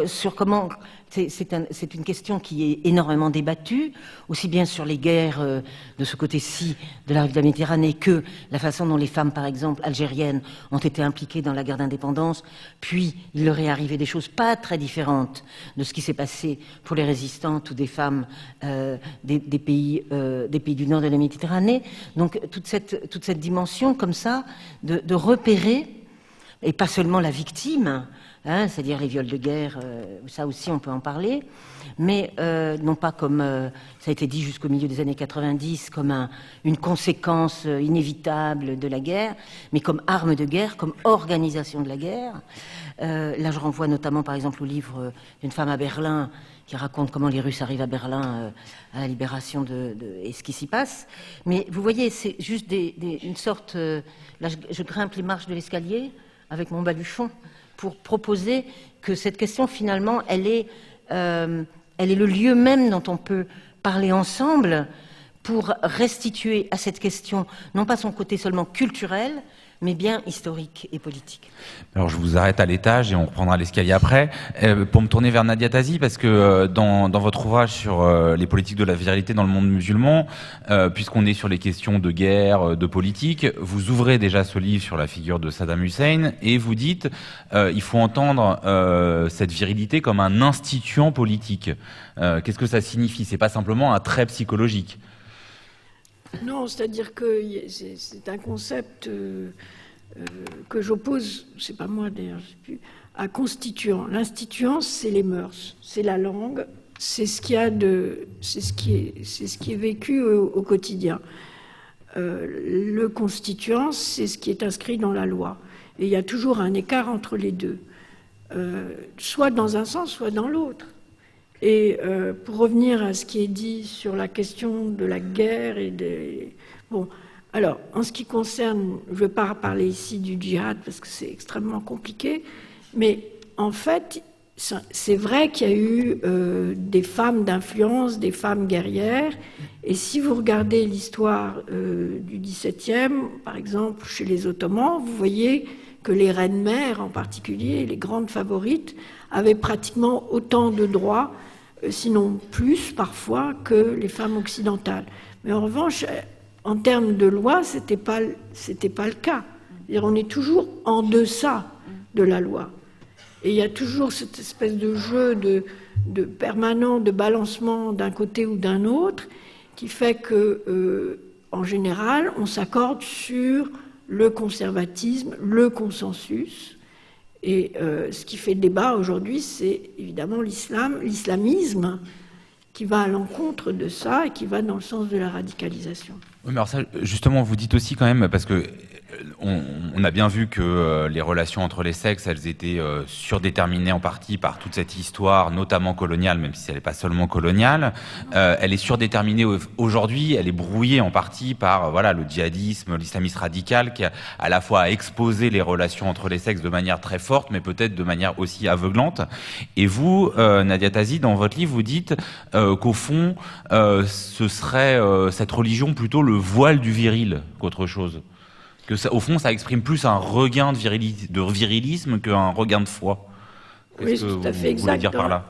[SPEAKER 5] Sur comment c'est une question qui est énormément débattue, aussi bien sur les guerres de ce côté-ci de la rive de la Méditerranée que la façon dont les femmes, par exemple, algériennes, ont été impliquées dans la guerre d'indépendance, puis il leur est arrivé des choses pas très différentes de ce qui s'est passé pour les résistantes ou des femmes des pays du nord de la Méditerranée. Donc toute cette dimension comme ça de repérer, et pas seulement la victime, c'est-à-dire les viols de guerre, ça aussi on peut en parler, mais non pas comme, ça a été dit jusqu'au milieu des années 90, comme une conséquence inévitable de la guerre, mais comme arme de guerre, comme organisation de la guerre. Là je renvoie notamment par exemple au livre d'une femme à Berlin qui raconte comment les Russes arrivent à Berlin à la libération et ce qui s'y passe. Mais vous voyez, c'est juste une sorte... là je grimpe les marches de l'escalier avec mon baluchon, pour proposer que cette question, finalement, elle est le lieu même dont on peut parler ensemble pour restituer à cette question, non pas son côté seulement culturel, mais bien historique et politique.
[SPEAKER 1] Alors je vous arrête à l'étage et on reprendra l'escalier après. Pour me tourner vers Nadia Tazi, parce que dans votre ouvrage sur les politiques de la virilité dans le monde musulman, puisqu'on est sur les questions de guerre, de politique, vous ouvrez déjà ce livre sur la figure de Saddam Hussein et vous dites il faut entendre cette virilité comme un instituant politique. Qu'est-ce que ça signifie? C'est pas simplement un trait psychologique.
[SPEAKER 2] Non, c'est-à-dire que c'est un concept que j'oppose, c'est pas moi d'ailleurs, je sais plus, à constituant. L'instituant, c'est les mœurs, c'est la langue, c'est ce qui est vécu au quotidien. Le constituant, c'est ce qui est inscrit dans la loi. Et il y a toujours un écart entre les deux, soit dans un sens, soit dans l'autre. Et pour revenir à ce qui est dit sur la question de la guerre bon, alors, en ce qui concerne, je ne vais pas parler ici du djihad parce que c'est extrêmement compliqué, mais en fait, c'est vrai qu'il y a eu des femmes d'influence, des femmes guerrières, et si vous regardez l'histoire du XVIIe, par exemple, chez les Ottomans, vous voyez que les reines-mères, en particulier, les grandes favorites, avaient pratiquement autant de droits, sinon plus parfois, que les femmes occidentales. Mais en revanche, en termes de loi, c'était pas le cas. C'est-à-dire, on est toujours en deçà de la loi. Et il y a toujours cette espèce de jeu de permanent, de balancement d'un côté ou d'un autre, qui fait que, en général, on s'accorde sur le conservatisme, le consensus. Et ce qui fait débat aujourd'hui, c'est évidemment l'islamisme, qui va à l'encontre de ça et qui va dans le sens de la radicalisation.
[SPEAKER 1] Oui, mais alors ça, justement, vous dites aussi quand même, parce que on a bien vu que les relations entre les sexes, elles étaient surdéterminées en partie par toute cette histoire, notamment coloniale, même si elle n'est pas seulement coloniale. Elle est surdéterminée aujourd'hui, elle est brouillée en partie par voilà, le djihadisme, l'islamisme radical, qui a à la fois exposé les relations entre les sexes de manière très forte, mais peut-être de manière aussi aveuglante. Et vous, Nadia Tazi, dans votre livre, vous dites qu'au fond, ce serait cette religion plutôt le voile du viril qu'autre chose. Que ça, au fond, ça exprime plus un regain de virilisme qu'un regain de foi.
[SPEAKER 2] Oui, c'est tout à fait exact.
[SPEAKER 1] Voulez dire par là?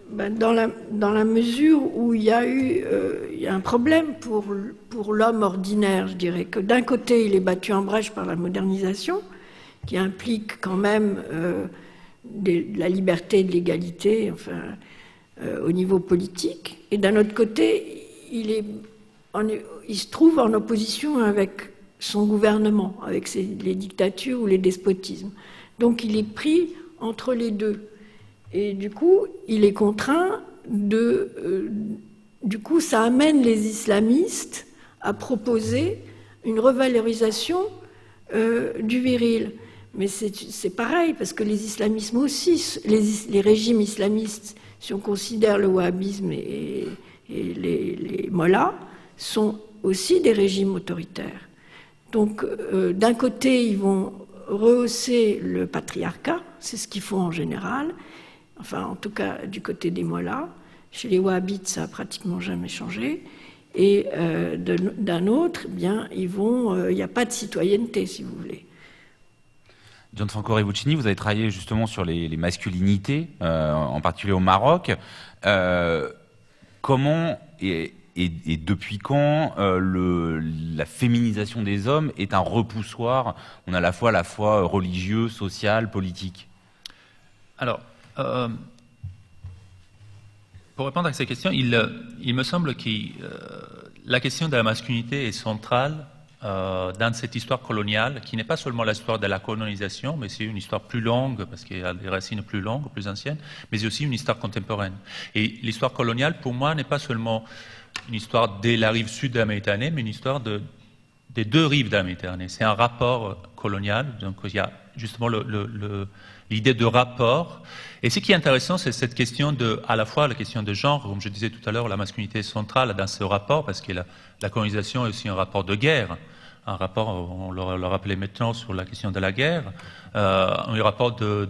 [SPEAKER 2] Dans la mesure où il y a un problème pour l'homme ordinaire, je dirais, que d'un côté, il est battu en brèche par la modernisation, qui implique quand même de la liberté et de l'égalité, enfin, au niveau politique, et d'un autre côté, il se trouve en opposition avec son gouvernement, avec les dictatures ou les despotismes. Donc il est pris entre les deux. Et du coup, il est contraint de du coup, ça amène les islamistes à proposer une revalorisation du viril. Mais c'est pareil, parce que les islamismes aussi, les régimes islamistes, si on considère le wahhabisme et les mollahs, sont aussi des régimes autoritaires. Donc, d'un côté, ils vont rehausser le patriarcat, c'est ce qu'ils font en général, enfin, en tout cas, du côté des mollahs. Chez les wahhabites, ça n'a pratiquement jamais changé. Et d'un autre, eh bien, il n'y a pas de citoyenneté, si vous voulez.
[SPEAKER 1] Gianfranco Rivuccini, vous avez travaillé justement sur les masculinités, en particulier au Maroc. Comment et depuis quand la féminisation des hommes est un repoussoir, on a la fois religieux, social, politique?
[SPEAKER 3] Alors, pour répondre à ces questions, il me semble que la question de la masculinité est centrale dans cette histoire coloniale, qui n'est pas seulement l'histoire de la colonisation, mais c'est une histoire plus longue, parce qu'il y a des racines plus longues, plus anciennes, mais c'est aussi une histoire contemporaine. Et l'histoire coloniale, pour moi, n'est pas seulement une histoire de la rive sud de la Méditerranée, mais une histoire des deux rives de la Méditerranée. C'est un rapport colonial, donc il y a justement l'idée de rapport. Et ce qui est intéressant, c'est cette question à la fois la question de genre, comme je disais tout à l'heure, la masculinité est centrale dans ce rapport, parce que la colonisation est aussi un rapport de guerre, un rapport, on le rappelait maintenant sur la question de la guerre, un rapport de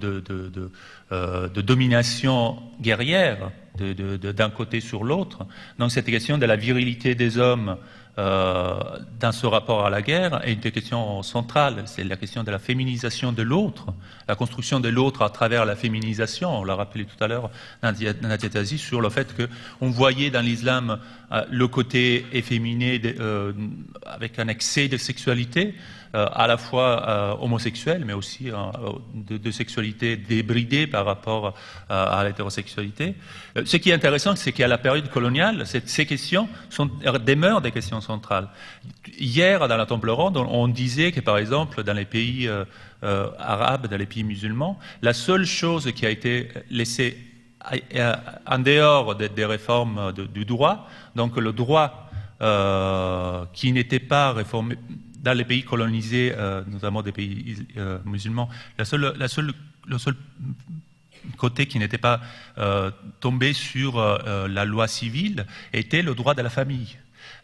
[SPEAKER 3] domination guerrière d'un côté sur l'autre. Donc cette question de la virilité des hommes dans ce rapport à la guerre est une question centrale. C'est la question de la féminisation de l'autre, la construction de l'autre à travers la féminisation. On l'a rappelé tout à l'heure dans la diathèse sur le fait qu'on voyait dans l'islam le côté efféminé avec un excès de sexualité, à la fois homosexuelle, mais aussi de sexualité débridée par rapport à l'hétérosexualité. Ce qui est intéressant, c'est qu'à la période coloniale, ces questions demeurent des questions centrales. Hier, dans la Table ronde, on disait que, par exemple, dans les pays arabes, dans les pays musulmans, la seule chose qui a été laissée en dehors des réformes du droit, donc le droit qui n'était pas réformé dans les pays colonisés, notamment des pays musulmans, le seul côté qui n'était pas tombé sur la loi civile était le droit de la famille.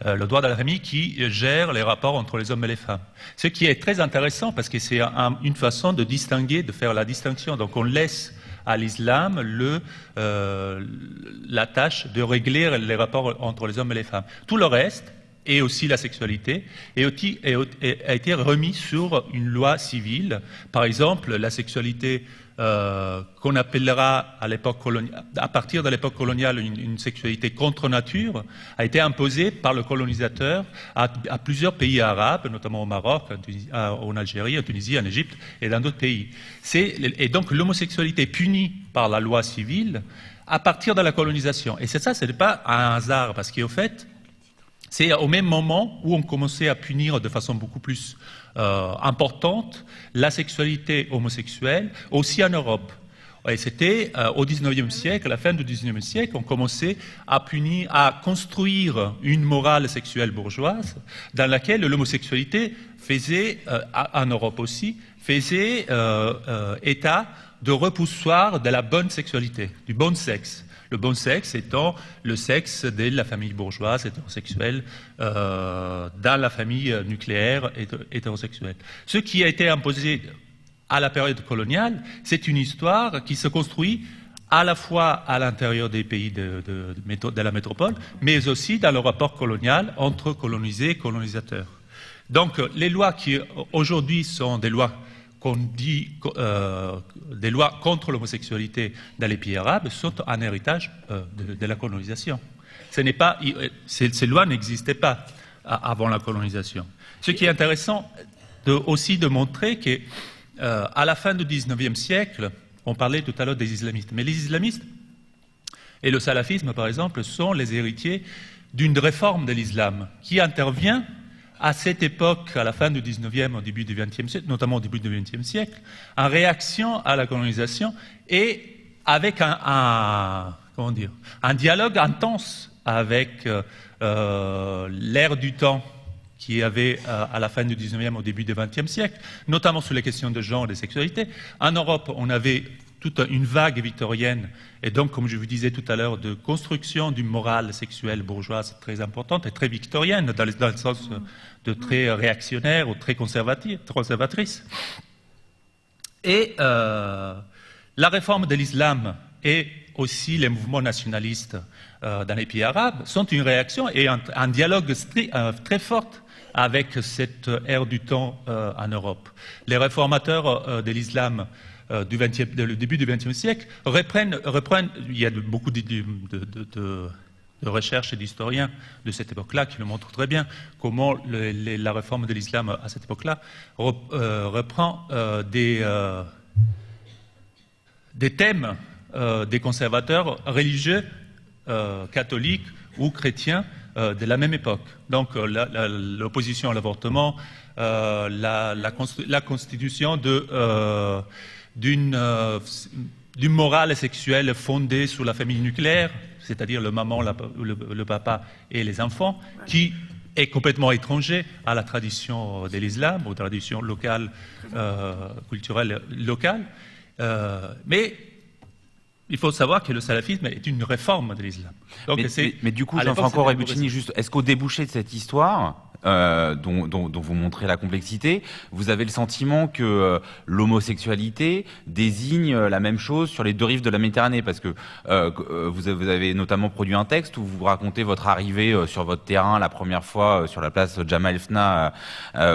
[SPEAKER 3] Le droit de la famille qui gère les rapports entre les hommes et les femmes. Ce qui est très intéressant parce que c'est une façon de distinguer, de faire la distinction. Donc on laisse à l'islam la tâche de régler les rapports entre les hommes et les femmes. Tout le reste, et aussi la sexualité, a été remis sur une loi civile. Par exemple, la sexualité qu'on appellera à partir de l'époque coloniale une sexualité contre nature, a été imposée par le colonisateur à plusieurs pays arabes, notamment au Maroc, en Algérie, en Tunisie, en Égypte et dans d'autres pays. Et donc l'homosexualité est punie par la loi civile à partir de la colonisation. Et ça, ce n'est pas un hasard, parce qu'au fait, c'est au même moment où on commençait à punir de façon beaucoup plus importante la sexualité homosexuelle, aussi en Europe. Et c'était au XIXe siècle, à la fin du XIXe siècle, on commençait à construire une morale sexuelle bourgeoise dans laquelle l'homosexualité faisait, en Europe aussi, faisait état de repoussoir de la bonne sexualité, du bon sexe. Le bon sexe étant le sexe de la famille bourgeoise hétérosexuelle dans la famille nucléaire hétérosexuelle. Ce qui a été imposé à la période coloniale, c'est une histoire qui se construit à la fois à l'intérieur des pays de la métropole, mais aussi dans le rapport colonial entre colonisés et colonisateurs. Donc les lois qui aujourd'hui sont des lois qu'on dit des lois contre l'homosexualité dans les pays arabes sont un héritage de la colonisation. Ces lois n'existaient pas avant la colonisation. Ce qui est intéressant aussi de montrer que à la fin du XIXe siècle, on parlait tout à l'heure des islamistes, mais les islamistes et le salafisme, par exemple, sont les héritiers d'une réforme de l'islam qui intervient à cette époque, à la fin du XIXe, au début du XXe siècle, notamment au début du XXe siècle, en réaction à la colonisation et avec un dialogue intense avec l'ère du temps qu'il y avait à la fin du 19e, au début du 20e siècle, notamment sur les questions de genre et de sexualité. En Europe, on avait toute une vague victorienne, et donc, comme je vous disais tout à l'heure, de construction d'une morale sexuelle bourgeoise très importante et très victorienne, dans le sens de très réactionnaire ou très conservatrice. Et la réforme de l'islam et aussi les mouvements nationalistes dans les pays arabes sont une réaction et un dialogue très fort avec cette ère du temps en Europe. Les réformateurs de l'islam du début du XXe siècle reprennent, il y a beaucoup de recherches et d'historiens de cette époque-là qui le montrent très bien, comment la réforme de l'islam à cette époque-là reprend des thèmes des conservateurs religieux, catholiques ou chrétiens de la même époque. Donc l'opposition à l'avortement, la constitution d'une morale sexuelle fondée sur la famille nucléaire, c'est-à-dire le maman, le papa et les enfants, qui est complètement étranger à la tradition de l'islam, aux traditions locales, culturelles locales. Mais il faut savoir que le salafisme est une réforme de l'islam.
[SPEAKER 1] Mais du coup, Gianfranco Rebbuccini, juste, est-ce qu'au débouché de cette histoire, dont vous montrez la complexité, vous avez le sentiment que l'homosexualité désigne la même chose sur les deux rives de la Méditerranée? Parce que vous avez notamment produit un texte où vous racontez votre arrivée sur votre terrain la première fois sur la place Jemaa el Fna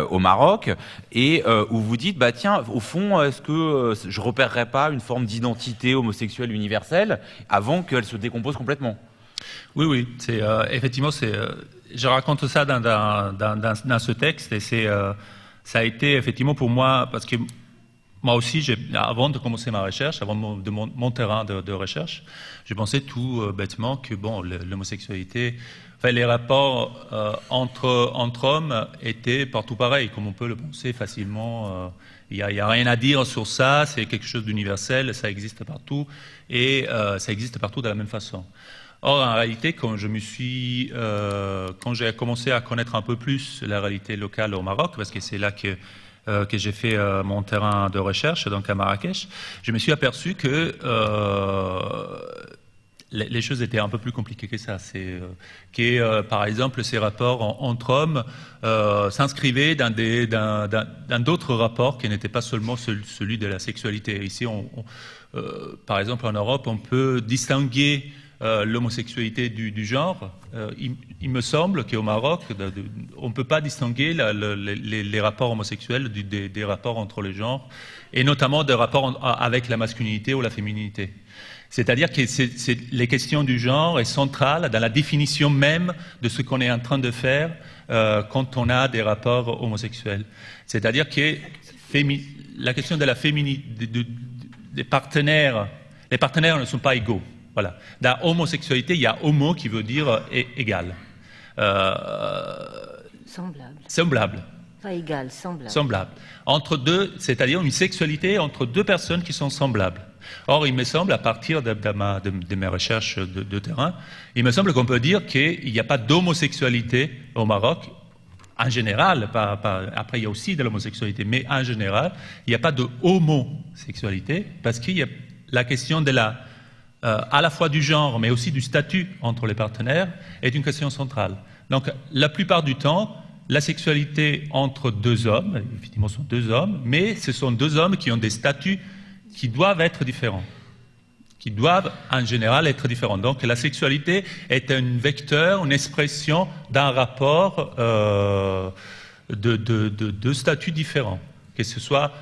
[SPEAKER 1] au Maroc, et où vous dites, bah tiens, au fond, est-ce que je repérerais pas une forme d'identité homosexuelle universelle avant qu'elle se décompose complètement?
[SPEAKER 3] Oui, c'est effectivement, je raconte ça dans ce texte, et ça a été effectivement pour moi, parce que moi aussi, avant de commencer ma recherche, avant de mon terrain de recherche, je pensais tout bêtement que bon, l'homosexualité, enfin, les rapports entre hommes étaient partout pareils, comme on peut le penser facilement. Il n'y a rien à dire sur ça, c'est quelque chose d'universel, ça existe partout, et ça existe partout de la même façon. Or, en réalité, quand j'ai commencé à connaître un peu plus la réalité locale au Maroc, parce que c'est là que j'ai fait mon terrain de recherche, donc à Marrakech, je me suis aperçu que les choses étaient un peu plus compliquées que ça. Par exemple, ces rapports entre hommes s'inscrivaient dans d'autres rapports qui n'étaient pas seulement celui de la sexualité. Ici, par exemple, en Europe, on peut distinguer l'homosexualité du genre. Il me semble qu'au Maroc, on ne peut pas distinguer les rapports homosexuels des rapports entre les genres, et notamment des rapports avec la masculinité ou la féminité. C'est-à-dire que les questions du genre est centrale dans la définition même de ce qu'on est en train de faire quand on a des rapports homosexuels. C'est-à-dire que la question de la féminité, des partenaires, les partenaires ne sont pas égaux. Voilà. Dans homosexualité, il y a homo qui veut dire égal. Semblable.
[SPEAKER 5] Pas égal, semblable.
[SPEAKER 3] Semblable. Entre deux, c'est-à-dire une sexualité entre deux personnes qui sont semblables. Or, il me semble, à partir de mes recherches de terrain, il me semble qu'on peut dire qu'il n'y a pas d'homosexualité au Maroc, en général, après il y a aussi de l'homosexualité, mais en général, il n'y a pas de homosexualité, parce qu'il y a la question de à la fois du genre, mais aussi du statut entre les partenaires, est une question centrale. Donc, la plupart du temps, la sexualité entre deux hommes, effectivement, ce sont deux hommes, mais ce sont deux hommes qui ont des statuts qui doivent être différents, qui doivent en général être différents. Donc la sexualité est un vecteur, une expression d'un rapport de statuts différents, que ce soit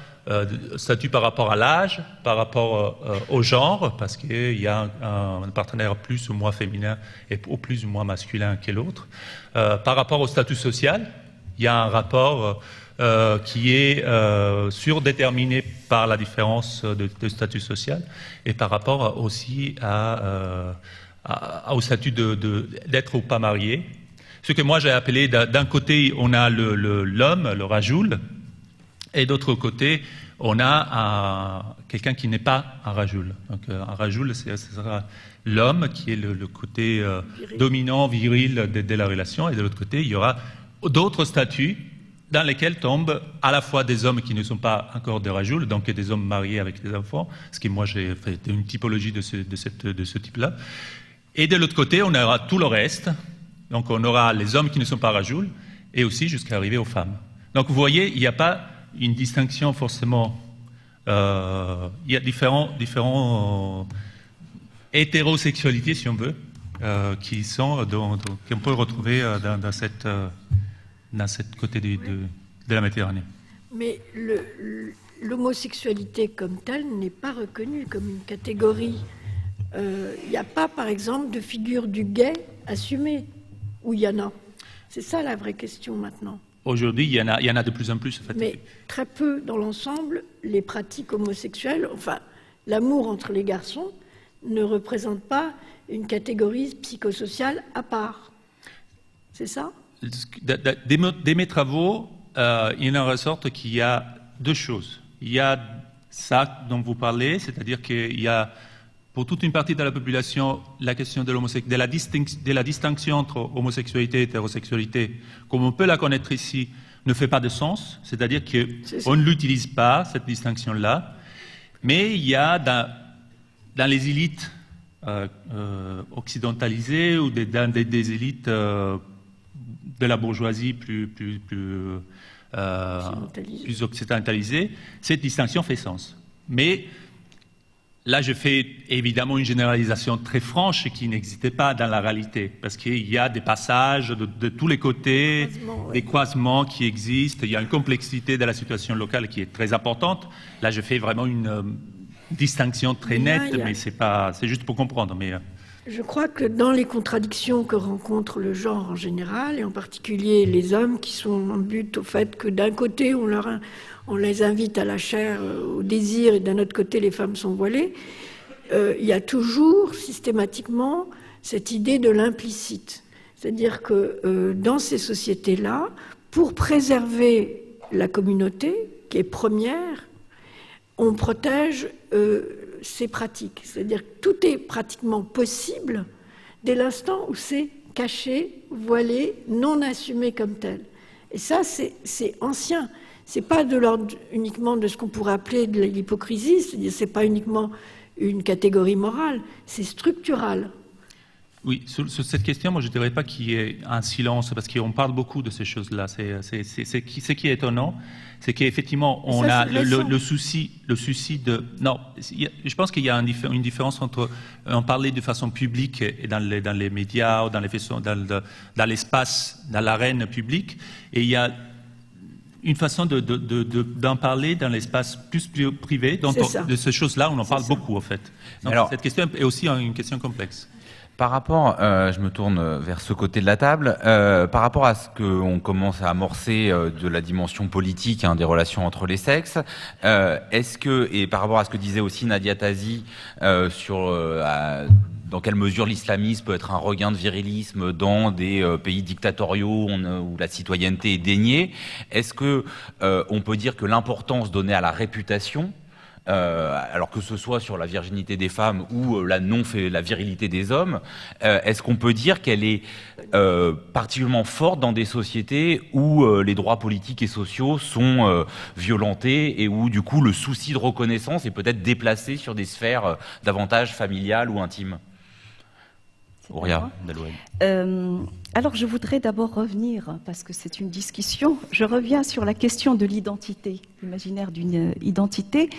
[SPEAKER 3] statut par rapport à l'âge, par rapport au genre, parce qu'il y a un partenaire plus ou moins féminin ou plus ou moins masculin que l'autre, par rapport au statut social, il y a un rapport qui est surdéterminé par la différence de statut social, et par rapport aussi au statut d'être ou pas marié. Ce que moi j'ai appelé, d'un côté on a l'homme, le rajoul, Et d'autre côté, on a quelqu'un qui n'est pas un rajoul. Donc un rajoul, ce sera l'homme qui est le côté dominant, viril de la relation, et de l'autre côté, il y aura d'autres statuts dans lesquels tombent à la fois des hommes qui ne sont pas encore des rajouls, donc des hommes mariés avec des enfants, ce qui moi j'ai fait une typologie de ce type-là. Et de l'autre côté, on aura tout le reste. Donc on aura les hommes qui ne sont pas rajouls, et aussi jusqu'à arriver aux femmes. Donc vous voyez, il n'y a pas une distinction forcément. Il y a différents hétérosexualités, si on veut, qu'on peut retrouver dans cette côté de la Méditerranée.
[SPEAKER 2] Mais l'homosexualité comme telle n'est pas reconnue comme une catégorie. Il n'y a pas, par exemple, de figure du gay assumée, ou il y en a. C'est ça la vraie question maintenant.
[SPEAKER 3] Aujourd'hui, il y en a de plus en plus. En fait.
[SPEAKER 2] Mais très peu dans l'ensemble, les pratiques homosexuelles, enfin, l'amour entre les garçons ne représente pas une catégorie psychosociale à part. C'est ça ?
[SPEAKER 3] De mes travaux, il en ressort qu'il y a deux choses. Il y a ça dont vous parlez, c'est-à-dire qu'il y a pour toute une partie de la population la question de la distinction entre homosexualité et hétérosexualité, comme on peut la connaître ici, ne fait pas de sens, c'est-à-dire qu'on ne l'utilise pas, cette distinction-là. Mais il y a dans les élites occidentalisées ou dans des élites de la bourgeoisie plus occidentalisée, cette distinction fait sens. Mais là, je fais évidemment une généralisation très franche qui n'existait pas dans la réalité, parce qu'il y a des passages de tous les côtés, des croisements qui existent, il y a une complexité de la situation locale qui est très importante. Là, je fais vraiment une distinction très nette, mais c'est juste pour comprendre. Mais
[SPEAKER 2] je crois que dans les contradictions que rencontre le genre en général, et en particulier les hommes qui sont en but au fait que d'un côté on les invite à la chair, au désir, et d'un autre côté les femmes sont voilées, il y a toujours systématiquement cette idée de l'implicite. C'est-à-dire que dans ces sociétés-là, pour préserver la communauté, qui est première, on protège ces pratiques. C'est-à-dire que tout est pratiquement possible dès l'instant où c'est caché, voilé, non assumé comme tel. Et ça, c'est ancien. C'est pas de l'ordre uniquement de ce qu'on pourrait appeler de l'hypocrisie, c'est-à-dire c'est pas uniquement une catégorie morale, c'est structural.
[SPEAKER 3] Oui, sur cette question, moi je ne dirais pas qu'il y ait un silence, parce qu'on parle beaucoup de ces choses-là. Ce qui est étonnant, c'est qu'effectivement, on a le souci de... Non, je pense qu'il y a une différence entre en parler de façon publique et dans les médias, ou dans l'espace, dans l'arène publique, et il y a une façon d'en parler dans l'espace plus privé. Donc, de ces choses-là, on en parle beaucoup, en fait. Donc, alors, cette question est aussi une question complexe.
[SPEAKER 1] Par rapport, je me tourne vers ce côté de la table, par rapport à ce qu'on commence à amorcer de la dimension politique des relations entre les sexes, est-ce que, et par rapport à ce que disait aussi Nadia Tazi sur dans quelle mesure l'islamisme peut être un regain de virilisme dans des pays dictatoriaux où la citoyenneté est déniée, est-ce que on peut dire que l'importance donnée à la réputation, alors que ce soit sur la virginité des femmes ou la virilité des hommes, est-ce qu'on peut dire qu'elle est particulièrement forte dans des sociétés où les droits politiques et sociaux sont violentés et où du coup le souci de reconnaissance est peut-être déplacé sur des sphères davantage familiales ou intimes? Auria Delouel.
[SPEAKER 4] Alors je voudrais d'abord revenir, parce que c'est une discussion, je reviens sur la question de l'identité, l'imaginaire d'une identité.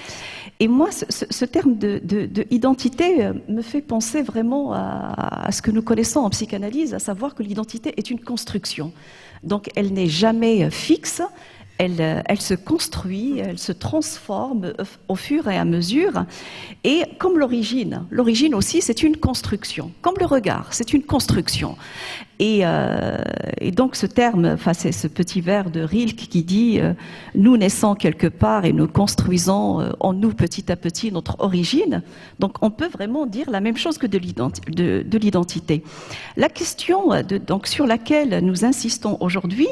[SPEAKER 4] Et moi, ce terme de identité me fait penser vraiment à ce que nous connaissons en psychanalyse, à savoir que l'identité est une construction. Donc elle n'est jamais fixe. Elle se construit, elle se transforme au fur et à mesure. Et comme l'origine aussi, c'est une construction. Comme le regard, c'est une construction. Et donc ce terme, enfin c'est ce petit vers de Rilke qui dit nous naissons quelque part et nous construisons en nous petit à petit notre origine. Donc on peut vraiment dire la même chose que de l'identité. La question donc sur laquelle nous insistons aujourd'hui,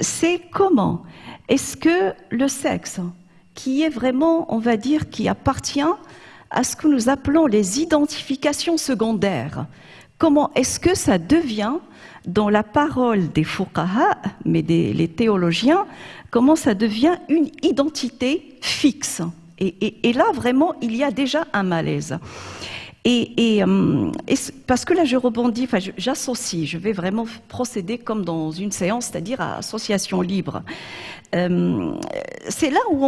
[SPEAKER 4] c'est comment est-ce que le sexe, qui est vraiment, on va dire, qui appartient à ce que nous appelons les identifications secondaires, comment est-ce que ça devient, dans la parole des fuqaha, mais les théologiens, comment ça devient une identité fixe. Et là, vraiment, il y a déjà un malaise. Et parce que là, je rebondis, enfin, j'associe, je vais vraiment procéder comme dans une séance, c'est-à-dire à association libre. C'est là où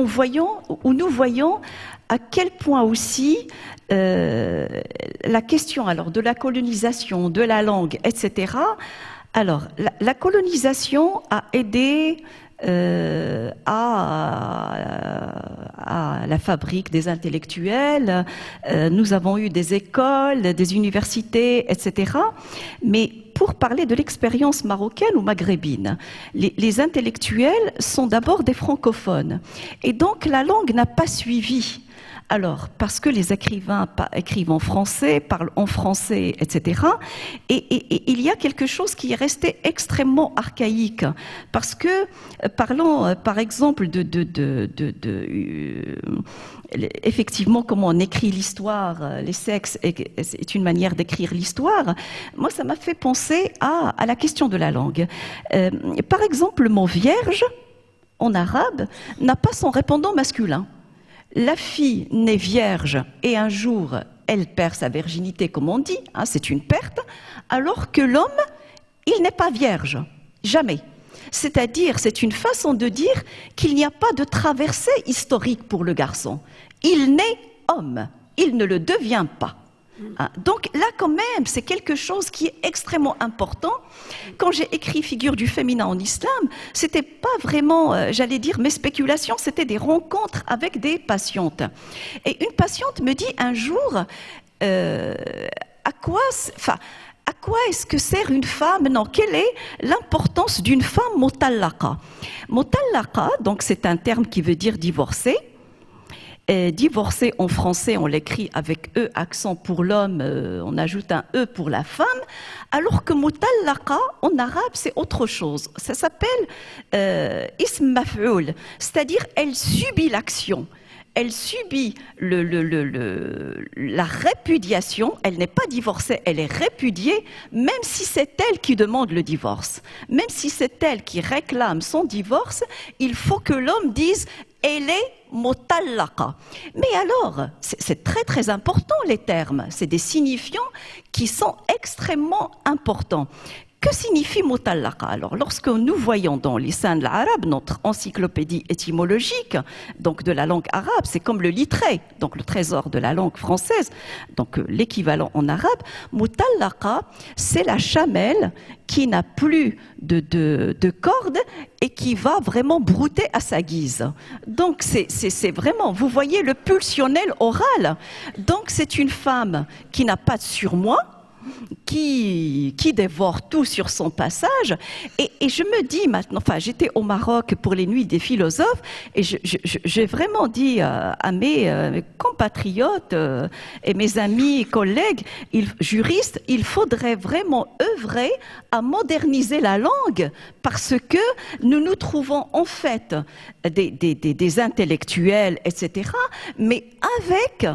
[SPEAKER 4] nous voyons à quel point aussi la question alors de la colonisation, de la langue, etc. Alors, la colonisation a aidé à la fabrique des intellectuels. Nous avons eu des écoles, des universités, etc. Mais pour parler de l'expérience marocaine ou maghrébine, les intellectuels sont d'abord des francophones. Et donc la langue n'a pas suivi. Alors, parce que les écrivains écrivent en français, parlent en français, etc. Et il y a quelque chose qui est resté extrêmement archaïque. Parce que, parlons par exemple effectivement, comment on écrit l'histoire, les sexes, c'est une manière d'écrire l'histoire. Moi, ça m'a fait penser à la question de la langue. Par exemple, le mot vierge, en arabe, n'a pas son répondant masculin. La fille naît vierge et un jour, elle perd sa virginité, comme on dit, hein, c'est une perte, alors que l'homme, il n'est pas vierge, jamais. C'est-à-dire, c'est une façon de dire qu'il n'y a pas de traversée historique pour le garçon. Il naît homme, il ne le devient pas. Donc là, quand même, c'est quelque chose qui est extrêmement important. Quand j'ai écrit Figure du féminin en islam, c'était pas vraiment, j'allais dire, mes spéculations, c'était des rencontres avec des patientes. Et une patiente me dit un jour, à quoi est-ce que sert une femme? Non, quelle est l'importance d'une femme mutallaqa? Mutallaqa, donc c'est un terme qui veut dire divorcée. Divorcé en français, on l'écrit avec E, accent pour l'homme, on ajoute un E pour la femme, alors que mutallaqa, en arabe, c'est autre chose. Ça s'appelle ism maf'oul, c'est-à-dire elle subit l'action. Elle subit la répudiation, elle n'est pas divorcée, elle est répudiée, même si c'est elle qui demande le divorce. Même si c'est elle qui réclame son divorce, il faut que l'homme dise « elle est mutallaqa ». Mais alors, c'est très très important les termes, c'est des signifiants qui sont extrêmement importants. Que signifie mutallaqa? Alors, lorsque nous voyons dans l'Lisan al-Arab, notre encyclopédie étymologique, donc de la langue arabe, c'est comme le littré, donc le trésor de la langue française, donc l'équivalent en arabe, mutallaqa, c'est la chamelle qui n'a plus de corde et qui va vraiment brouter à sa guise. Donc, c'est vraiment, vous voyez le pulsionnel oral. Donc, c'est une femme qui n'a pas de surmoi, qui dévore tout sur son passage. Et je me dis maintenant, enfin j'étais au Maroc pour les nuits des philosophes et j'ai vraiment dit à mes compatriotes et mes amis et collègues juristes, il faudrait vraiment œuvrer à moderniser la langue parce que nous trouvons en fait des intellectuels, etc., mais avec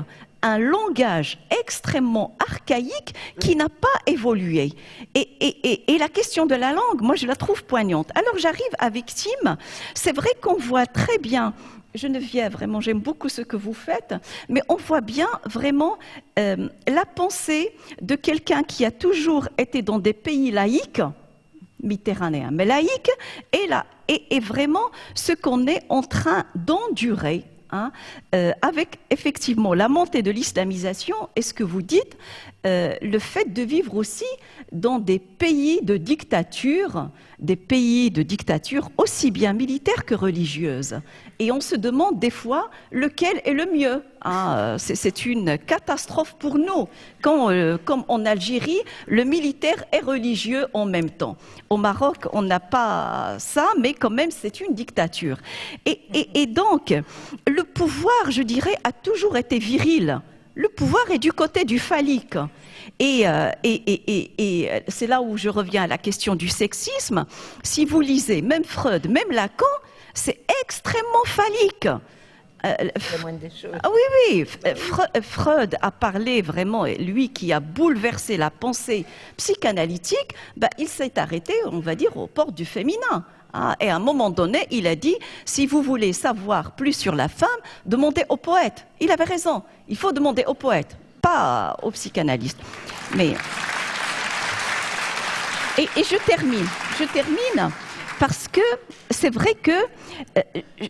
[SPEAKER 4] un langage extrêmement archaïque qui n'a pas évolué. Et la question de la langue, moi je la trouve poignante. Alors j'arrive avec Tim, c'est vrai qu'on voit très bien, Geneviève, vraiment j'aime beaucoup ce que vous faites, mais on voit bien vraiment la pensée de quelqu'un qui a toujours été dans des pays laïques, méditerranéens, mais laïques, et vraiment ce qu'on est en train d'endurer. Avec effectivement la montée de l'islamisation et ce que vous dites, le fait de vivre aussi dans des pays de dictature des pays de dictature aussi bien militaire que religieuse. Et on se demande des fois lequel est le mieux. Hein. C'est une catastrophe pour nous. Comme en Algérie, le militaire est religieux en même temps. Au Maroc, on n'a pas ça, mais quand même, c'est une dictature. Et donc, le pouvoir, je dirais, a toujours été viril. Le pouvoir est du côté du phallique. Et c'est là où je reviens à la question du sexisme. Si vous lisez même Freud, même Lacan, c'est extrêmement phallique. Oui, Freud a parlé vraiment, lui qui a bouleversé la pensée psychanalytique, il s'est arrêté, on va dire, aux portes du féminin. Et à un moment donné, il a dit, si vous voulez savoir plus sur la femme, demandez aux poètes. Il avait raison, il faut demander aux poètes, pas aux psychanalystes. Mais... Et je termine parce que c'est vrai que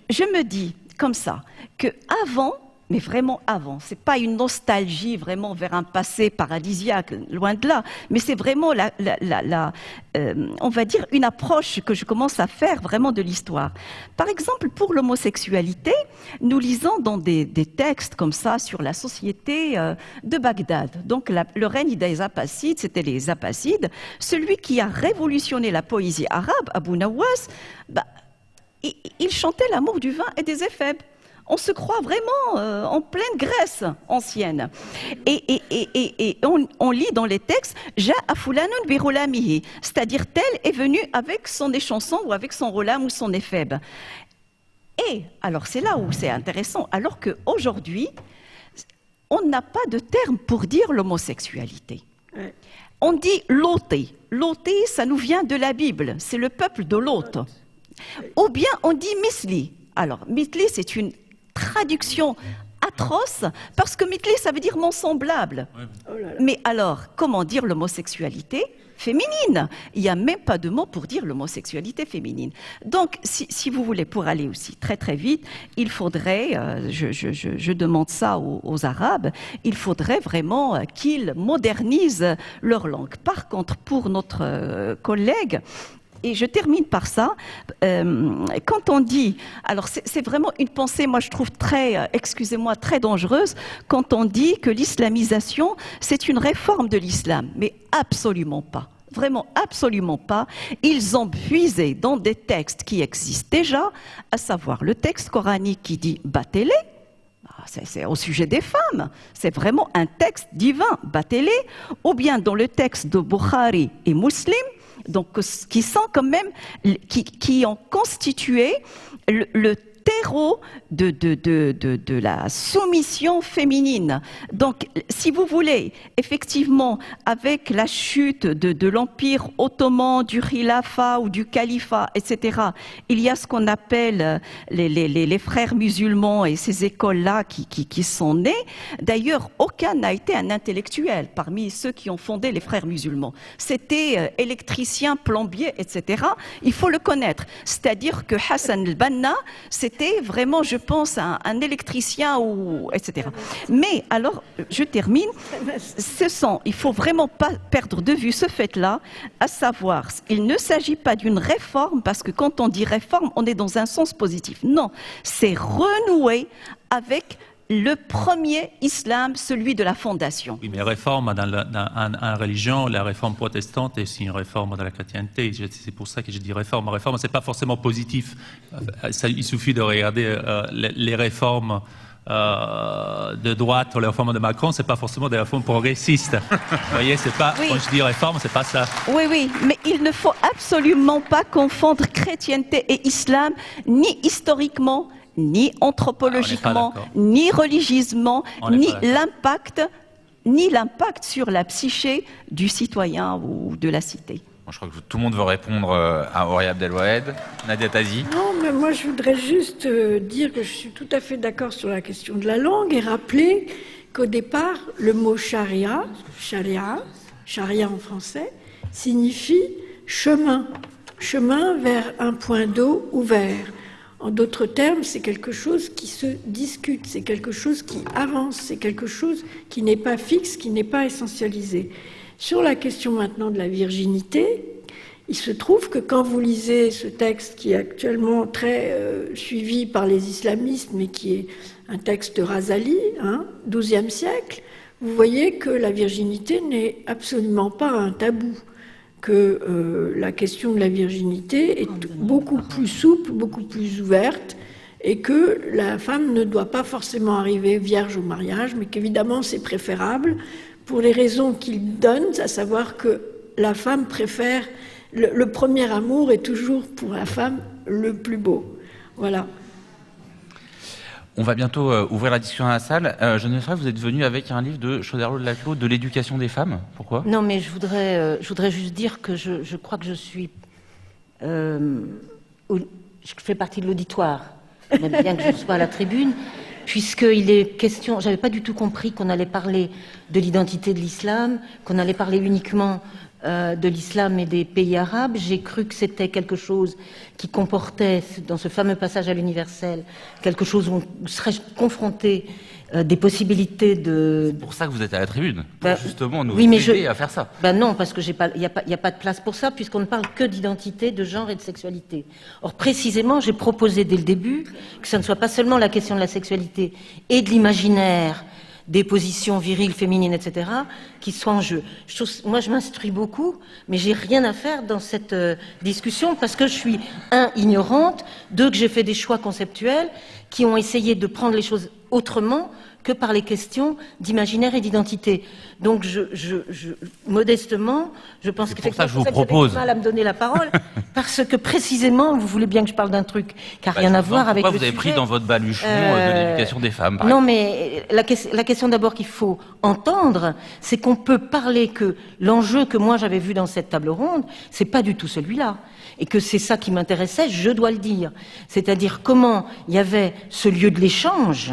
[SPEAKER 4] je me dis comme ça, que avant, mais vraiment avant, c'est pas une nostalgie vraiment vers un passé paradisiaque, loin de là, mais c'est vraiment on va dire une approche que je commence à faire vraiment de l'histoire. Par exemple, pour l'homosexualité, nous lisons dans des textes comme ça sur la société de Bagdad. Donc le règne des Abbassides, c'était les Abbassides. Celui qui a révolutionné la poésie arabe, Abu Nawas, il chantait l'amour du vin et des éphèbes. On se croit vraiment en pleine Grèce ancienne. Et on lit dans les textes « Ja'a fulanun bi roulamihi », c'est-à-dire tel est venu avec son échanson ou avec son roulam ou son éphèbe. Et alors c'est là où c'est intéressant, alors qu'aujourd'hui, on n'a pas de terme pour dire l'homosexualité. On dit « loté ». Loté, ça nous vient de la Bible, c'est le peuple de Lot. Ou bien on dit « misli ». Alors, misli, c'est une traduction atroce, parce que mitli, ça veut dire mon semblable. Mais alors, comment dire l'homosexualité féminine? Il n'y a même pas de mot pour dire l'homosexualité féminine. Donc, si vous voulez, pour aller aussi très très vite, il faudrait, je demande ça aux Arabes, il faudrait vraiment qu'ils modernisent leur langue. Par contre, pour notre collègue, et je termine par ça, quand on dit, alors c'est vraiment une pensée, moi je trouve très, excusez-moi, très dangereuse, quand on dit que l'islamisation, c'est une réforme de l'islam, mais absolument pas. Vraiment, absolument pas. Ils ont puisé dans des textes qui existent déjà, à savoir le texte coranique qui dit « battez-les », c'est au sujet des femmes, c'est vraiment un texte divin, battez-les, ou bien dans le texte de Bukhari et Muslim, donc qui sont quand même, qui ont constitué le terreau de la soumission féminine. Donc, si vous voulez, effectivement, avec la chute de l'Empire ottoman, du Khilafa ou du Califat, etc., il y a ce qu'on appelle les frères musulmans et ces écoles-là qui sont nées. D'ailleurs, aucun n'a été un intellectuel parmi ceux qui ont fondé les frères musulmans. C'était électricien, plombier, etc. Il faut le connaître. C'est-à-dire que Hassan el-Banna, c'était vraiment, je pense, un électricien, etc. Mais alors, je termine, il faut vraiment pas perdre de vue ce fait-là, à savoir, il ne s'agit pas d'une réforme, parce que quand on dit réforme, on est dans un sens positif. Non, c'est renouer avec le premier islam, celui de la fondation.
[SPEAKER 3] Oui, mais réforme dans la religion, la réforme protestante est aussi une réforme dans la chrétienté. C'est pour ça que je dis réforme. Réforme, c'est pas forcément positif. Il suffit de regarder les réformes de droite ou les réformes de Macron, c'est pas forcément des réformes progressistes. Vous voyez, c'est pas, oui. Quand je dis réforme, c'est pas ça.
[SPEAKER 4] Oui, oui, mais il ne faut absolument pas confondre chrétienté et islam, ni historiquement, ni anthropologiquement, ni religieusement, ni l'impact sur la psyché du citoyen ou de la cité.
[SPEAKER 1] Je crois que tout le monde veut répondre à Horia Abdelwahed. Nadia Tazi.
[SPEAKER 2] Non, mais moi je voudrais juste dire que je suis tout à fait d'accord sur la question de la langue et rappeler qu'au départ, le mot charia en français, signifie chemin vers un point d'eau ouvert. En d'autres termes, c'est quelque chose qui se discute, c'est quelque chose qui avance, c'est quelque chose qui n'est pas fixe, qui n'est pas essentialisé. Sur la question maintenant de la virginité, Il se trouve que quand vous lisez ce texte qui est actuellement très suivi par les islamistes, mais qui est un texte de Razali, XIIe siècle, vous voyez que la virginité n'est absolument pas un tabou, que la question de la virginité est beaucoup plus souple, beaucoup plus ouverte, et que la femme ne doit pas forcément arriver vierge au mariage, mais qu'évidemment c'est préférable pour les raisons qu'il donne, à savoir que la femme préfère, le premier amour est toujours pour la femme le plus beau. Voilà.
[SPEAKER 1] On va bientôt ouvrir la discussion à la salle. Geneviève, vous êtes venue avec un livre de Choderlos de Laclos, de l'éducation des femmes. Pourquoi?
[SPEAKER 5] Non, mais je voudrais juste dire que je crois que je suis... je fais partie de l'auditoire, même bien que je sois à la tribune, puisqu'il est question... J'avais pas du tout compris qu'on allait parler de l'identité de l'islam, qu'on allait parler uniquement de l'islam et des pays arabes. J'ai cru que c'était quelque chose qui comportait, dans ce fameux passage à l'universel, quelque chose où on serait confronté des possibilités de...
[SPEAKER 1] C'est pour ça que vous êtes à la tribune, pour justement nous aider à faire ça.
[SPEAKER 5] Non, parce que il n'y a pas de place pour ça, puisqu'on ne parle que d'identité, de genre et de sexualité. Or, précisément, j'ai proposé dès le début que ça ne soit pas seulement la question de la sexualité et de l'imaginaire, des positions viriles, féminines, etc., qui soient en jeu. Moi, je m'instruis beaucoup, mais j'ai rien à faire dans cette discussion parce que je suis, ignorante, que j'ai fait des choix conceptuels qui ont essayé de prendre les choses autrement que par les questions d'imaginaire et d'identité. Donc, modestement, je pense qu'effectivement,
[SPEAKER 1] je vous propose
[SPEAKER 5] du mal à me donner la parole, parce que précisément, vous voulez bien que je parle d'un truc qui n'a rien à voir avec le sujet.
[SPEAKER 1] Pourquoi vous avez pris dans votre baluchon de l'éducation des femmes,
[SPEAKER 5] Non, mais la question d'abord qu'il faut entendre, c'est qu'on peut parler que l'enjeu que moi j'avais vu dans cette table ronde, c'est pas du tout celui-là. Et que c'est ça qui m'intéressait, je dois le dire. C'est-à-dire comment il y avait ce lieu de l'échange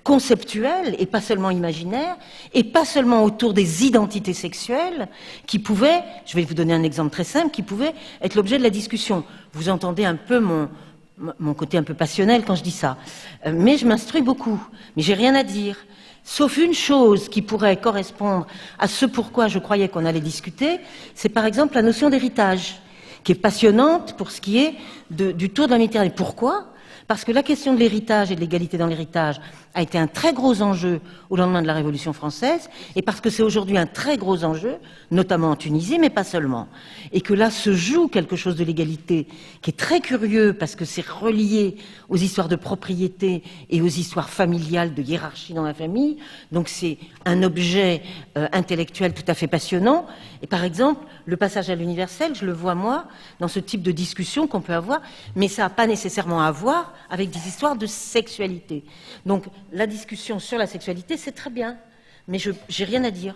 [SPEAKER 5] conceptuel et pas seulement imaginaire, et pas seulement autour des identités sexuelles qui pouvaient, je vais vous donner un exemple très simple, qui pouvaient être l'objet de la discussion. Vous entendez un peu mon côté un peu passionnel quand je dis ça. Mais je m'instruis beaucoup, mais j'ai rien à dire. Sauf une chose qui pourrait correspondre à ce pourquoi je croyais qu'on allait discuter, c'est par exemple la notion d'héritage, qui est passionnante pour ce qui est du tour de la Méditerranée. Pourquoi ? Parce que la question de l'héritage et de l'égalité dans l'héritage a été un très gros enjeu au lendemain de la Révolution française, et parce que c'est aujourd'hui un très gros enjeu, notamment en Tunisie, mais pas seulement. Et que là se joue quelque chose de l'égalité qui est très curieux, parce que c'est relié aux histoires de propriété et aux histoires familiales, de hiérarchie dans la famille. Donc c'est un objet intellectuel tout à fait passionnant. Et par exemple, le passage à l'universel, je le vois moi, dans ce type de discussion qu'on peut avoir, mais ça n'a pas nécessairement à voir avec des histoires de sexualité. Donc la discussion sur la sexualité, c'est très bien, mais j'ai rien à dire.